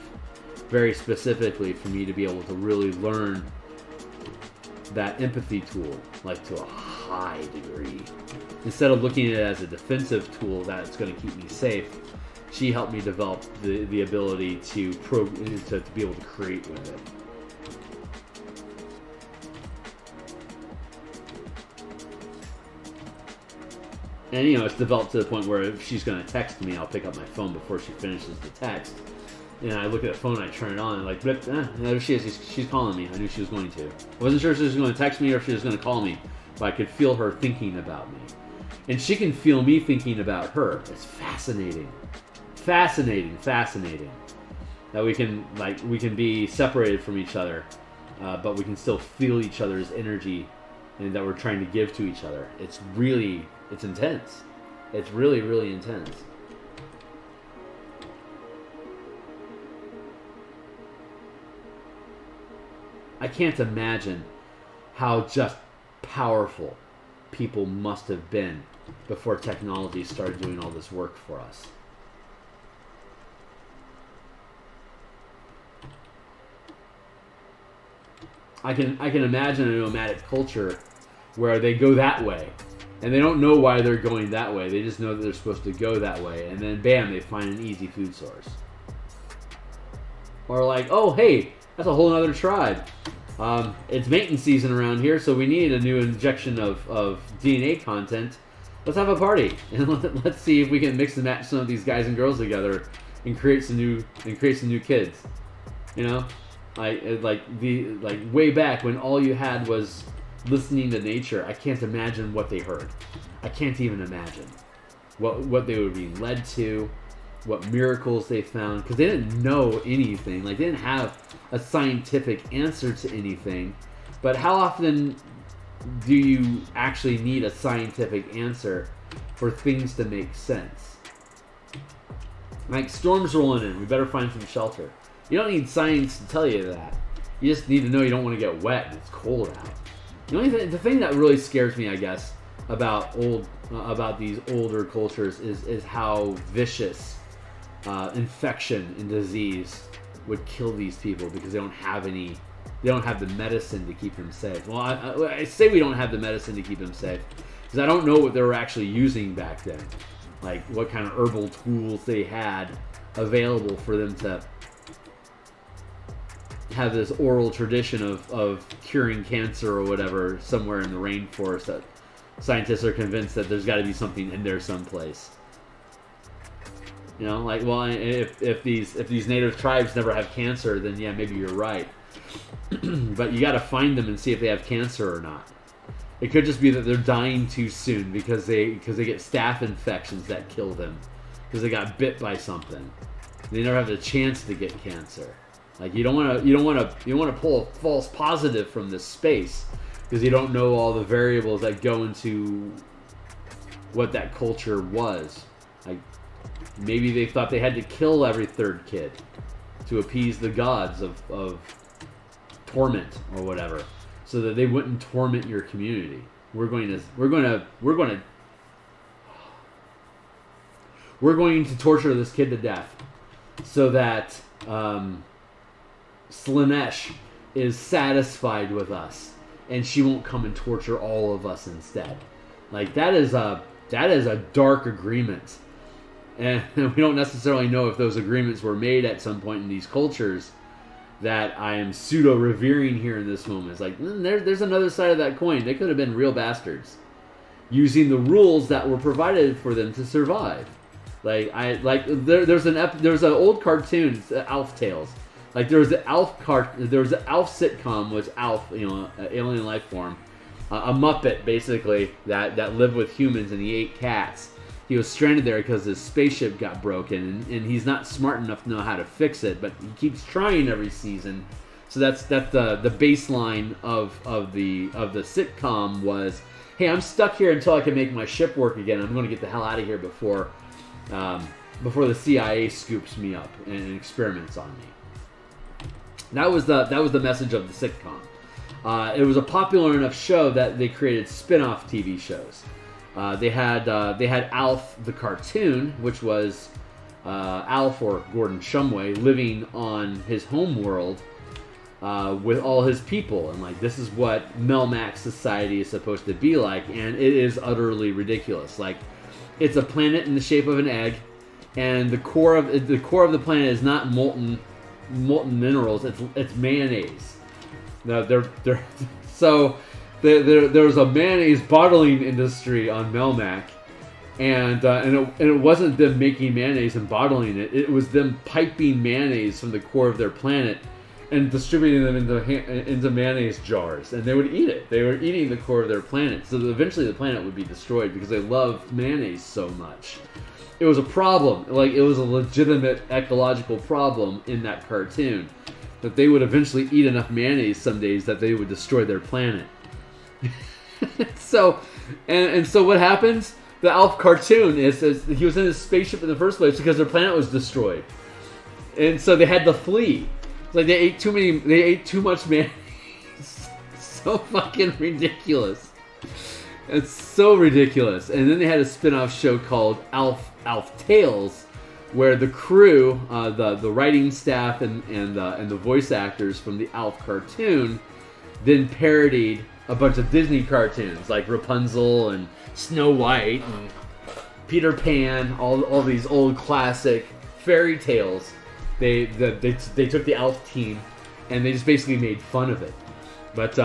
very specifically for me to be able to really learn that empathy tool, like, to a high degree. Instead of looking at it as a defensive tool that's going to keep me safe, she helped me develop the ability to be able to create with it. And it's developed to the point where if she's going to text me, I'll pick up my phone before she finishes the text. And I look at the phone, I turn it on, and like, there she is. She's calling me. I knew she was going to. I wasn't sure if she was going to text me or if she was going to call me, but I could feel her thinking about me. And she can feel me thinking about her. It's fascinating. Fascinating. That we can be separated from each other, but we can still feel each other's energy, and that we're trying to give to each other. It's intense. It's really, really intense. I can't imagine how just powerful people must have been before technology started doing all this work for us. I can imagine a nomadic culture where they go that way, and they don't know why they're going that way. They just know that they're supposed to go that way, and then bam, they find an easy food source. Or like, oh hey, that's a whole other tribe. It's mating season around here, so we need a new injection of DNA content. Let's have a party, and let's see if we can mix and match some of these guys and girls together and create some new kids. You know, like way back when all you had was listening to nature. I can't imagine what they heard. I can't even imagine what they were being led to, what miracles they found, because they didn't know anything. Like, they didn't have a scientific answer to anything. But how often do you actually need a scientific answer for things to make sense? Like, storms rolling in, we better find some shelter. You don't need science to tell you that. You just need to know you don't want to get wet and it's cold out. The thing that really scares me, I guess, about these older cultures is how vicious infection and disease would kill these people, because they don't have the medicine to keep them safe. Well, I say we don't have the medicine to keep them safe because I don't know what they were actually using back then, like what kind of herbal tools they had available for them to have this oral tradition of curing cancer or whatever somewhere in the rainforest that scientists are convinced that there's got to be something in there someplace. You know, like, well, if these native tribes never have cancer, then yeah, maybe you're right. But you got to find them and see if they have cancer or not. It could just be that they're dying too soon because they get staph infections that kill them because they got bit by something. They never have the chance to get cancer. Like, you don't want to pull a false positive from this space because you don't know all the variables that go into what that culture was. Like, maybe they thought they had to kill every third kid to appease the gods of torment or whatever, so that they wouldn't torment your community. We're going to torture this kid to death, so that Slanesh is satisfied with us, and she won't come and torture all of us instead. Like, that is a dark agreement. And we don't necessarily know if those agreements were made at some point in these cultures that I am pseudo-revering here in this moment. It's like, there's another side of that coin. They could have been real bastards, using the rules that were provided for them to survive. There's an old cartoon, it's Alf Tales. Like, there was the Alf sitcom, was Alf, an alien life form, a Muppet basically that lived with humans, and he ate cats. He was stranded there because his spaceship got broken, and he's not smart enough to know how to fix it, but he keeps trying every season. So that's the baseline of the sitcom was, hey, I'm stuck here until I can make my ship work again. I'm going to get the hell out of here before the CIA scoops me up and experiments on me. That was the message of the sitcom. It was a popular enough show that they created spin-off TV shows. They had Alf the cartoon, which was Alf, or Gordon Shumway, living on his home world with all his people, and like, this is what Melmac society is supposed to be like, and it is utterly ridiculous. Like, it's a planet in the shape of an egg, and the core of the planet is not molten minerals. It's mayonnaise. Now so. There was a mayonnaise bottling industry on Melmac, and it wasn't them making mayonnaise and bottling it. It was them piping mayonnaise from the core of their planet and distributing them into mayonnaise jars, and they would eat it. They were eating the core of their planet, so eventually the planet would be destroyed because they loved mayonnaise so much. it was a problem. Like, it was a legitimate ecological problem in that cartoon. That they would eventually eat enough mayonnaise some days that they would destroy their planet. So what happens? The Alf cartoon is he was in his spaceship in the first place because their planet was destroyed. And so they had to flee. It's like they ate too much mayonnaise. So fucking ridiculous. It's so ridiculous. And then they had a spin-off show called Alf Tales, where the crew, the writing staff and the voice actors from the Alf cartoon then parodied a bunch of Disney cartoons like Rapunzel and Snow White and Peter Pan, all these old classic fairy tales. They took the Alf team and they just basically made fun of it. But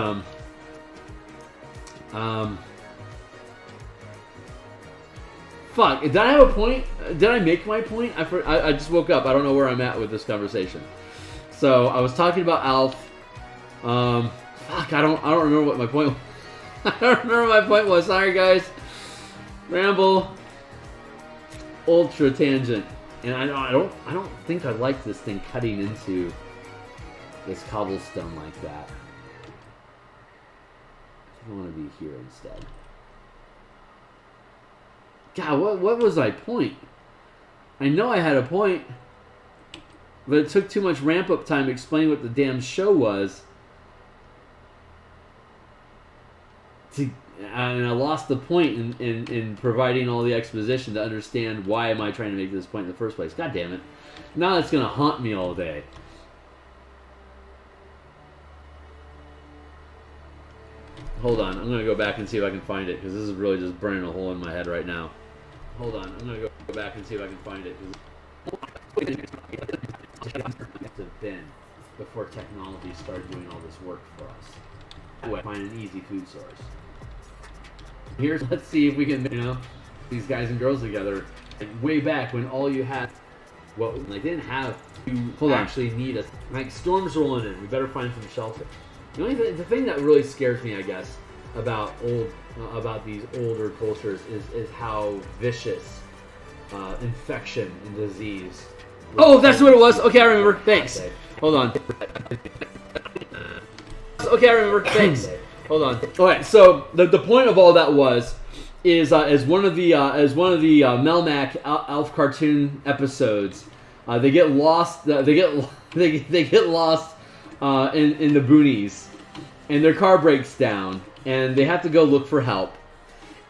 fuck, did I have a point? Did I make my point? I just woke up. I don't know where I'm at with this conversation. So I was talking about Alf. Fuck, I don't remember what my point was. I don't remember what my point was. Sorry, guys. Ramble. Ultra tangent. And I don't think I like this thing cutting into this cobblestone like that. I want to be here instead. God, what was my point? I know I had a point, but it took too much ramp-up time to explain what the damn show was. And I lost the point in providing all the exposition to understand why am I trying to make this point in the first place. God damn it. Now it's going to haunt me all day. Hold on, I'm going to go back and see if I can find it, because this is really just burning a hole in my head right now. Hold on, I'm going to go back and see if I can find it. Then, before technology started doing all this work for us. Find an easy food source. Let's see if we can, these guys and girls together. Like, way back when all you had, well, they didn't have to actually need us. Like, storms rolling in, we better find some shelter. The thing that really scares me, I guess, about these older cultures is how vicious infection and disease. Oh, that's what it was. Okay, I remember. Thanks. Hold on. Okay, I remember. Thanks. Hold on. All right. So the point of all that is as one of the Melmac Alf cartoon episodes, they get lost. They get lost in the boonies, and their car breaks down, and they have to go look for help,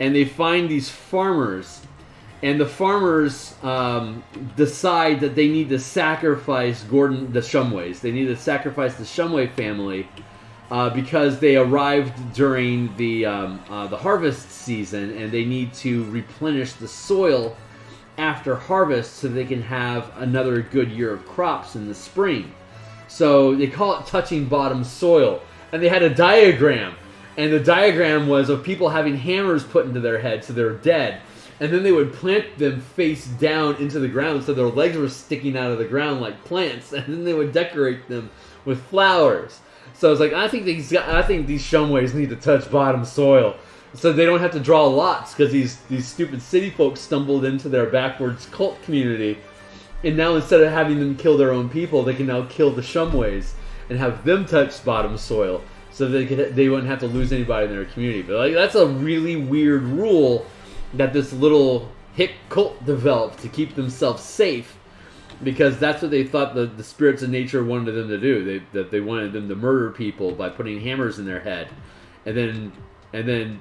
and they find these farmers, and the farmers decide that they need to sacrifice the Shumways. They need to sacrifice the Shumway family because they arrived during the harvest season, and they need to replenish the soil after harvest so they can have another good year of crops in the spring. So they call it touching bottom soil. And they had a diagram. And the diagram was of people having hammers put into their head so they're dead. And then they would plant them face down into the ground so their legs were sticking out of the ground like plants. And then they would decorate them with flowers. So it's like, I think these Shumways need to touch bottom soil. So they don't have to draw lots because these stupid city folks stumbled into their backwards cult community. And now instead of having them kill their own people, they can now kill the Shumways and have them touch bottom soil, so they wouldn't have to lose anybody in their community. But like, that's a really weird rule that this little hick cult developed to keep themselves safe, because that's what they thought the spirits of nature wanted them to do. They wanted them to murder people by putting hammers in their head, and then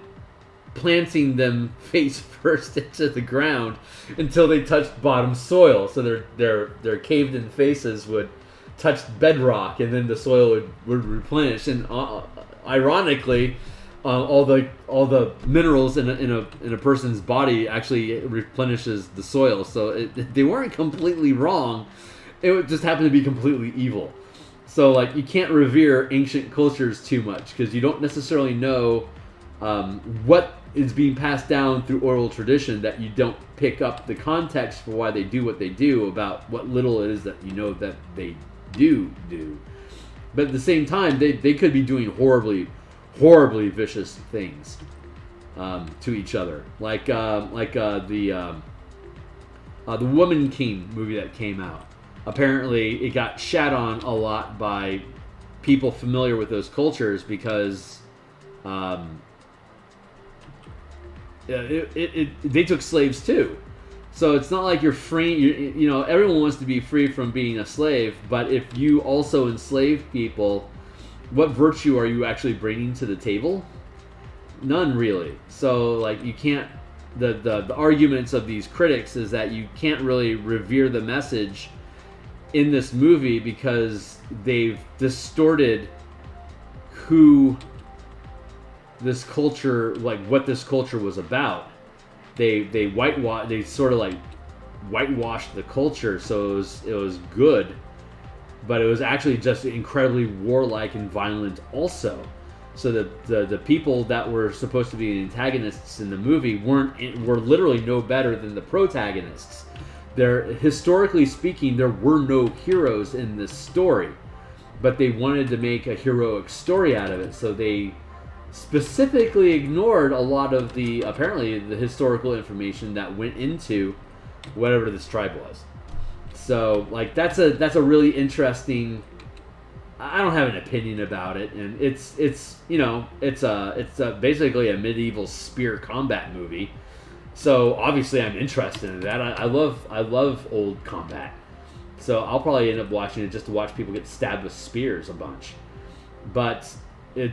planting them face first into the ground until they touched bottom soil, so their caved-in faces would touch bedrock, and then the soil would replenish. And ironically, all the minerals in a person's body actually replenishes the soil. So they weren't completely wrong. It just happened to be completely evil. So like, you can't revere ancient cultures too much because you don't necessarily know what is being passed down through oral tradition, that you don't pick up the context for why they do what they do, about what little it is that you know that they do. But at the same time, they could be doing horribly vicious things to each other, like the the Woman King movie that came out. Apparently, it got shat on a lot by people familiar with those cultures because they took slaves too. So it's not like you're free. You know, everyone wants to be free from being a slave, but if you also enslave people, what virtue are you actually bringing to the table? None, really. So, like, you can't. The arguments of these critics is that you can't really revere the message in this movie because they've distorted who this culture, like what this culture was about. They sort of like whitewashed the culture, so it was good, but it was actually just incredibly warlike and violent also. So the people that were supposed to be antagonists in the movie were literally no better than the protagonists. Historically speaking, there were no heroes in this story, but they wanted to make a heroic story out of it. So they specifically ignored a lot of the historical information that went into whatever this tribe was. So like that's a really interesting. I don't have an opinion about it, and it's basically a medieval spear combat movie. So obviously I'm interested in that. I love old combat. So I'll probably end up watching it just to watch people get stabbed with spears a bunch. But it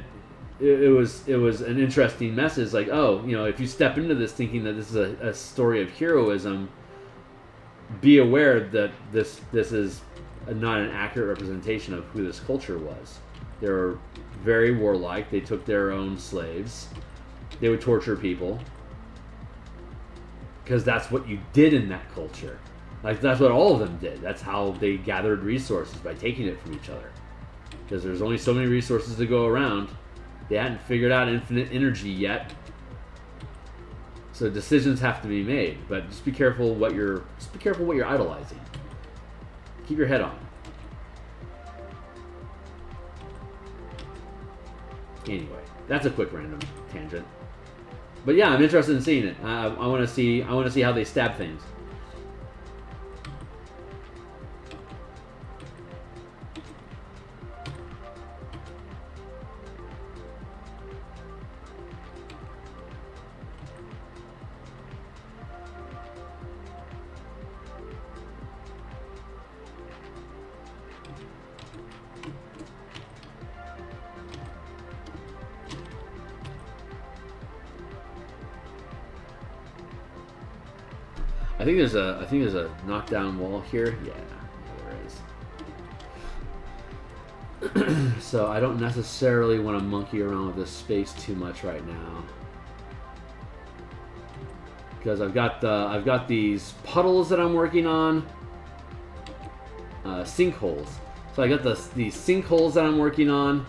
was an interesting message. Like, oh, you know, if you step into this thinking that this is a story of heroism, be aware that this is not an accurate representation of who this culture was. They were very warlike. They took their own slaves. They would torture people because that's what you did in that culture. Like, that's what all of them did. That's how they gathered resources, by taking it from each other. Because there's only so many resources to go around. They hadn't figured out infinite energy yet. So decisions have to be made, but just be careful what you're idolizing. Keep your head on. Anyway, that's a quick random tangent. But yeah, I'm interested in seeing it. I want to see how they stab things. I think there's a knockdown wall here. Yeah, there is. So I don't necessarily want to monkey around with this space too much right now, because I've got these puddles that I'm working on, sinkholes. So I got these sinkholes that I'm working on.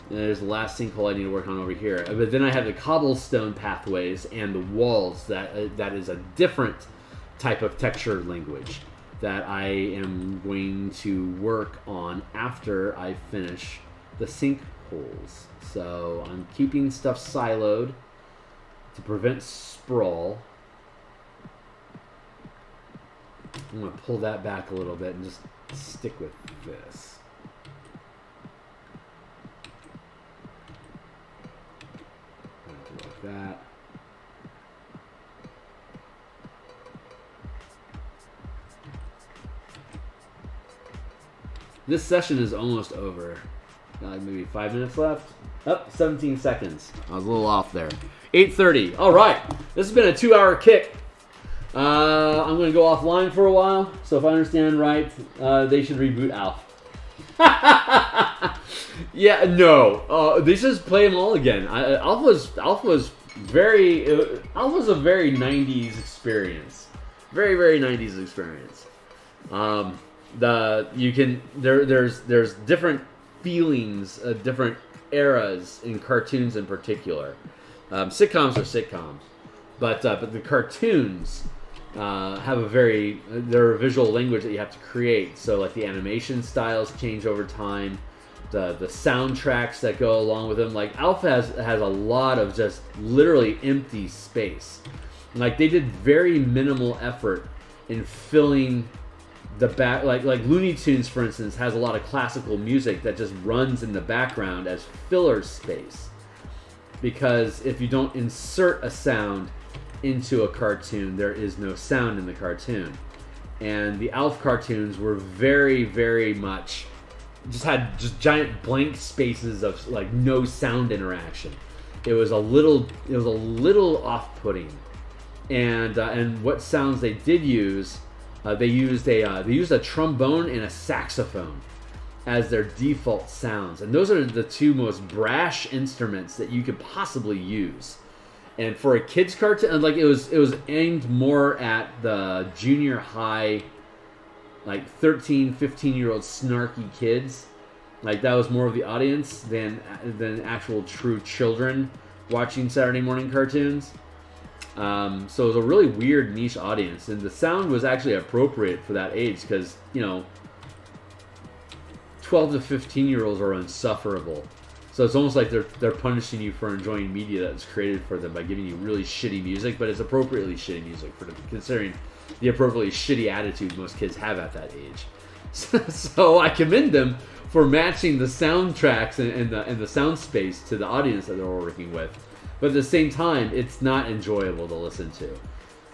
And there's the last sinkhole I need to work on over here. But then I have the cobblestone pathways and the walls. That is a different type of texture language that I am going to work on after I finish the sinkholes. So I'm keeping stuff siloed to prevent sprawl. I'm going to pull that back a little bit and just stick with this. Like that. This session is almost over. Like maybe 5 minutes left. Up, 17 seconds. I was a little off there. 8:30. All right. This has been a 2-hour kick. I'm going to go offline for a while. So if I understand right, they should reboot Alf. Yeah, no. They should just play them all again. Alf was a very 90s experience. Very, very 90s experience. There's different feelings, different eras in cartoons in particular. Sitcoms are sitcoms, but the cartoons have they're a visual language that you have to create. So like the animation styles change over time, the soundtracks that go along with them. Like Alpha has a lot of just literally empty space. Like they did very minimal effort in filling the back, like Looney Tunes, for instance, has a lot of classical music that just runs in the background as filler space. Because if you don't insert a sound into a cartoon, there is no sound in the cartoon. And the Alf cartoons were very, very much had giant blank spaces of like no sound interaction. It was a little off-putting. And what sounds they did use. They used a trombone and a saxophone as their default sounds, and those are the two most brash instruments that you could possibly use. And for a kids cartoon, like it was aimed more at the junior high, like 13, 15-year-old snarky kids. Like that was more of the audience than actual true children watching Saturday morning cartoons. So it was a really weird niche audience, and the sound was actually appropriate for that age because, 12 to 15-year-olds are insufferable. So it's almost like they're punishing you for enjoying media that's created for them by giving you really shitty music, but it's appropriately shitty music for them, considering the appropriately shitty attitude most kids have at that age. So I commend them for matching the soundtracks and the sound space to the audience that they're working with. But at the same time, it's not enjoyable to listen to.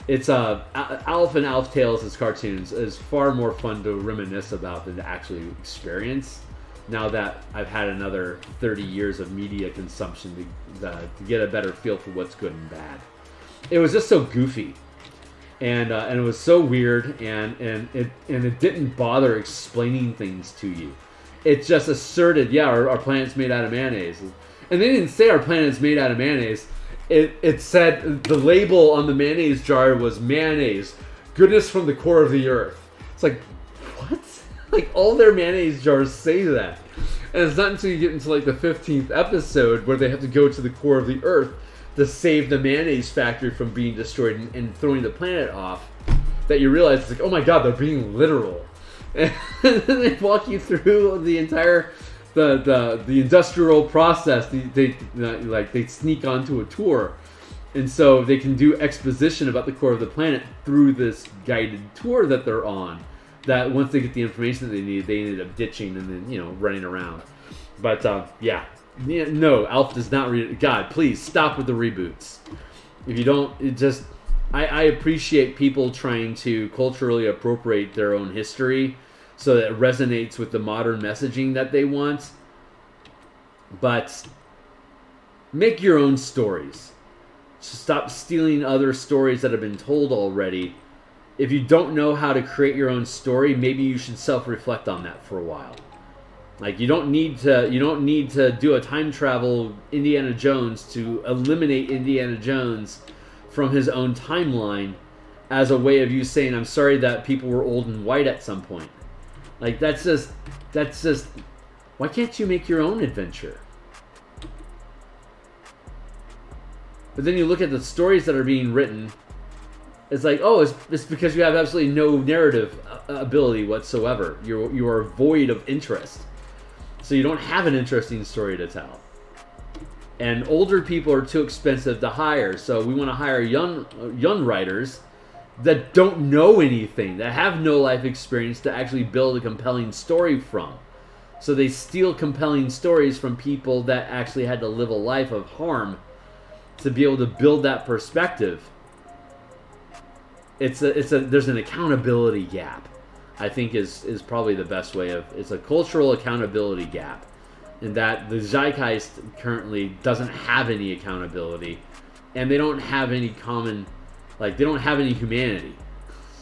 It's Alf and Alf Tales as cartoons is far more fun to reminisce about than to actually experience. Now that I've had another 30 years of media consumption to get a better feel for what's good and bad. It was just so goofy, and it was so weird, and it didn't bother explaining things to you. It just asserted, yeah, our planet's made out of mayonnaise. And they didn't say our planet's made out of mayonnaise. It said the label on the mayonnaise jar was mayonnaise, goodness from the core of the earth. It's like, what? Like all their mayonnaise jars say that. And it's not until you get into like the 15th episode where they have to go to the core of the earth to save the mayonnaise factory from being destroyed and throwing the planet off that you realize it's like, oh my god, they're being literal. And then they walk you through the entire the industrial process. They sneak onto a tour, and so they can do exposition about the core of the planet through this guided tour that they're on. That once they get the information that they need, they ended up ditching and then running around. But no, Alf does not read. God, please stop with the reboots. If you don't, I appreciate people trying to culturally appropriate their own history so that it resonates with the modern messaging that they want. But make your own stories. Stop stealing other stories that have been told already. If you don't know how to create your own story, maybe you should self-reflect on that for a while. Like you don't need to do a time travel Indiana Jones to eliminate Indiana Jones from his own timeline as a way of you saying, I'm sorry that people were old and white at some point. Like that's just why can't you make your own adventure? But then you look at the stories that are being written, it's like, oh, it's because you have absolutely no narrative ability whatsoever. You are void of interest. So you don't have an interesting story to tell. And older people are too expensive to hire, so we want to hire young writers that don't know anything, that have no life experience to actually build a compelling story from. So they steal compelling stories from people that actually had to live a life of harm to be able to build that perspective. There's an accountability gap, I think is probably the best way of, it's a cultural accountability gap. In that the zeitgeist currently doesn't have any accountability, and they don't have any common, they don't have any humanity.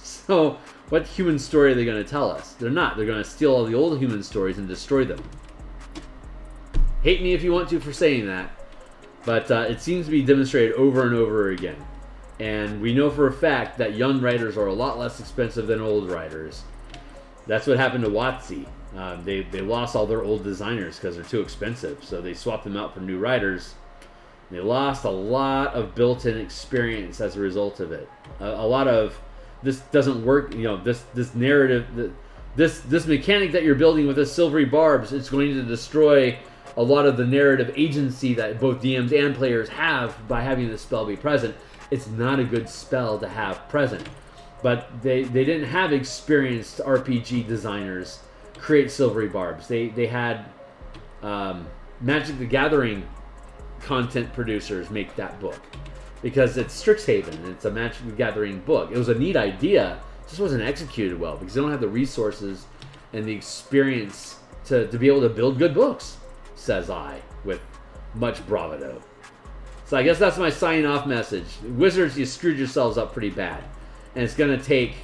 So what human story are they going to tell us? They're not. They're going to steal all the old human stories and destroy them. Hate me if you want to for saying that, but it seems to be demonstrated over and over again. And we know for a fact that young writers are a lot less expensive than old writers. That's what happened to WotC. They lost all their old designers because they're too expensive, so they swapped them out for new writers. They lost a lot of built-in experience as a result of it. A lot of this doesn't work. This narrative, this mechanic that you're building with the silvery barbs, it's going to destroy a lot of the narrative agency that both DMs and players have by having this spell be present. It's not a good spell to have present. but they didn't have experienced RPG designers create Silvery Barbs. They had Magic the Gathering content producers make that book because it's Strixhaven and it's a Magic the Gathering book. It was a neat idea, it just wasn't executed well because they don't have the resources and the experience to be able to build good books, says I, with much bravado. So I guess that's my signing off message. Wizards, you screwed yourselves up pretty bad. And it's going to take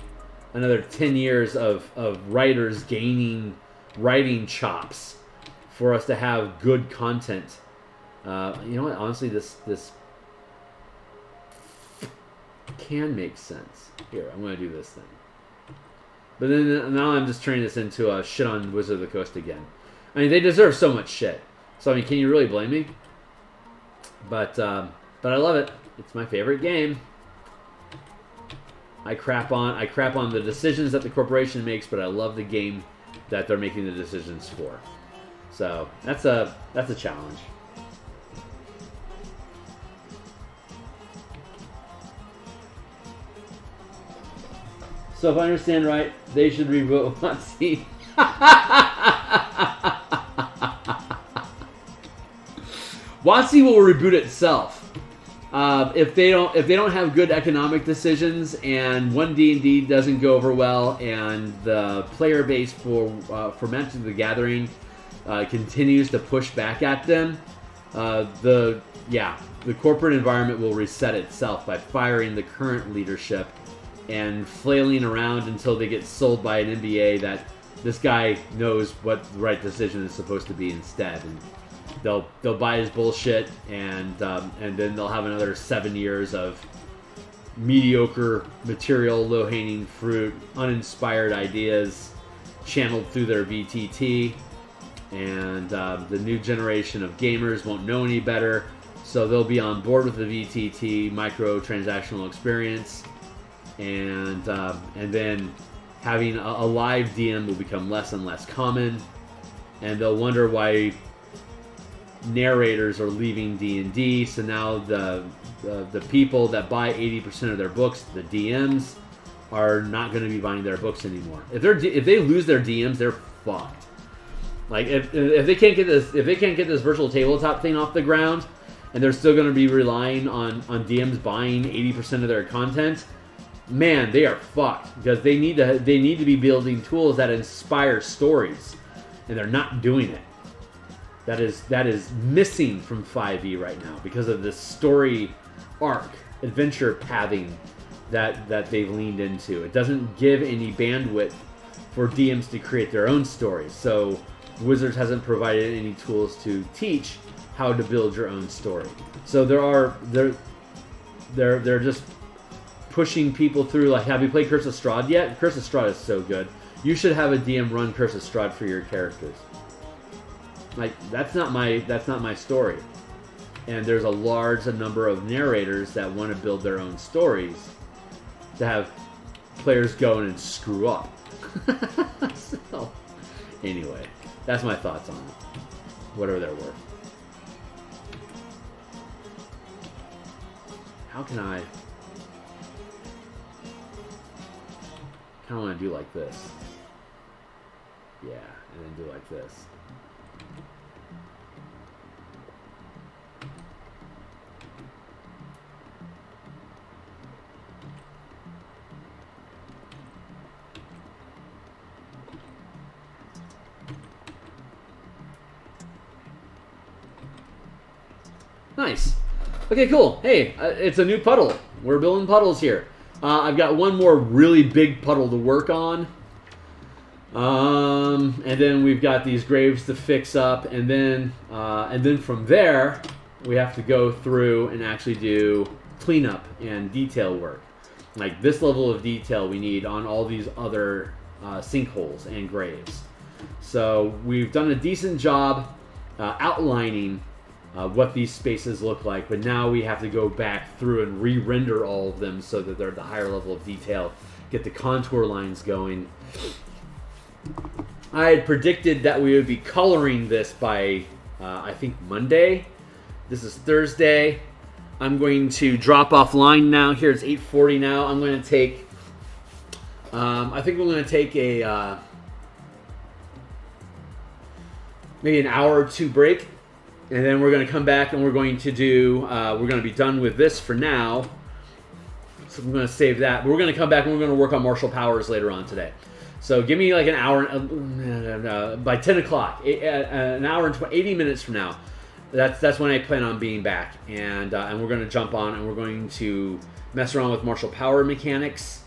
another 10 years of writers gaining writing chops for us to have good content. You know what? Honestly, this can make sense. Here, I'm going to do this thing. But then now I'm just turning this into a shit on Wizard of the Coast again. I mean, they deserve so much shit. So, I mean, can you really blame me? But I love it. It's my favorite game. I crap on the decisions that the corporation makes, but I love the game that they're making the decisions for. So that's a challenge. So if I understand right, they should reboot WotC. WotC will reboot itself if they don't have good economic decisions and one D&D doesn't go over well and the player base for Magic the Gathering continues to push back at them. The corporate environment will reset itself by firing the current leadership and flailing around until they get sold by an NBA that this guy knows what the right decision is supposed to be instead. And they'll buy his bullshit, and then they'll have another 7 years of mediocre material, low-hanging fruit, uninspired ideas channeled through their VTT, and the new generation of gamers won't know any better, so they'll be on board with the VTT microtransactional experience, and then having a live DM will become less and less common, and they'll wonder why narrators are leaving D&D. So now the people that buy 80% of their books, the DMs, are not going to be buying their books anymore. If they lose their DMs, they're fucked. Like if they can't get this virtual tabletop thing off the ground, and they're still going to be relying on DMs buying 80% of their content, man, they are fucked because they need to be building tools that inspire stories, and they're not doing it. That is missing from 5e right now because of this story arc, adventure pathing that they've leaned into. It doesn't give any bandwidth for DMs to create their own stories. So Wizards hasn't provided any tools to teach how to build your own story. So they're just pushing people through. Like, have you played Curse of Strahd yet? Curse of Strahd is so good. You should have a DM run Curse of Strahd for your characters. Like, that's not my story. And there's a large number of narrators that want to build their own stories to have players go in and screw up. So, anyway, that's my thoughts on it. Whatever they're worth. How can I kind of want to do like this. Yeah, and then do like this. Nice. Okay, cool. Hey, it's a new puddle. We're building puddles here. I've got one more really big puddle to work on. And then we've got these graves to fix up, and then from there we have to go through and actually do cleanup and detail work. Like this level of detail we need on all these other sinkholes and graves. So we've done a decent job outlining what these spaces look like, but now we have to go back through and re-render all of them so that they're at the higher level of detail, get the contour lines going. I had predicted that we would be coloring this by, I think, Monday. This is Thursday. I'm going to drop offline now. Here it's 8:40 now. I'm going to take I think we're going to take a maybe an hour or two break, and then we're going to come back and we're going to do. We're going to be done with this for now, so I'm going to save that. But we're going to come back and we're going to work on martial powers later on today. So give me like an hour by 10 o'clock, an hour and 80 minutes from now. That's when I plan on being back, and we're going to jump on and we're going to mess around with martial power mechanics.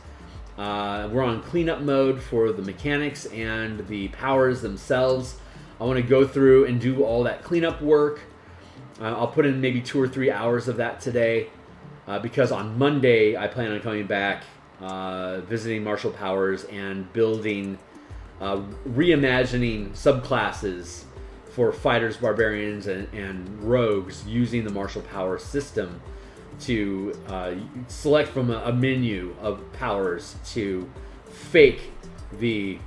We're on cleanup mode for the mechanics and the powers themselves. I want to go through and do all that cleanup work. I'll put in maybe 2 or 3 hours of that today, because on Monday I plan on coming back, visiting martial powers and building, reimagining subclasses for fighters, barbarians, and rogues using the martial power system to select from a menu of powers to fake the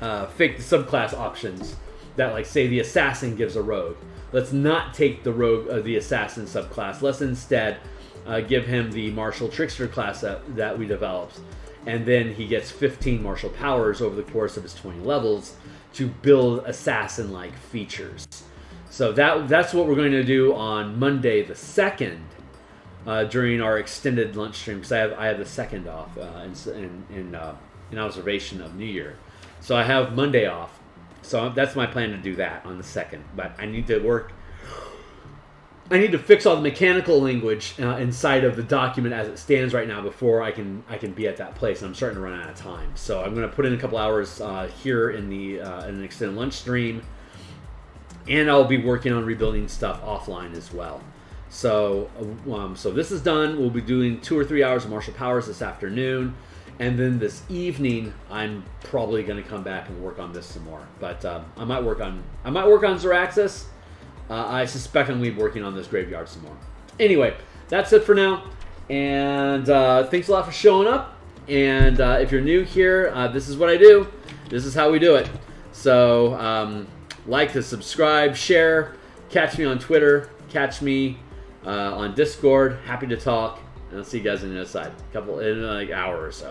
subclass options that, like, say the assassin gives a rogue. Let's not take the rogue, the assassin subclass. Let's instead give him the martial trickster class that we developed, and then he gets 15 martial powers over the course of his 20 levels to build assassin-like features. So that's what we're going to do on Monday the 2nd during our extended lunch stream, because I have the 2nd off in observation of New Year. So I have Monday off. So that's my plan to do that on the 2nd. But I need to fix all the mechanical language inside of the document as it stands right now before I can be at that place. And I'm starting to run out of time. So I'm going to put in a couple hours here in an extended lunch stream. And I'll be working on rebuilding stuff offline as well. So this is done. We'll be doing 2 or 3 hours of martial powers this afternoon. And then this evening, I'm probably going to come back and work on this some more. But I might work on Zaraxis. I suspect I'm going to be working on this graveyard some more. Anyway, that's it for now. And thanks a lot for showing up. And if you're new here, this is what I do. This is how we do it. So like to subscribe, share, catch me on Twitter, catch me on Discord. Happy to talk. And I'll see you guys on the other side. In like an hour or so.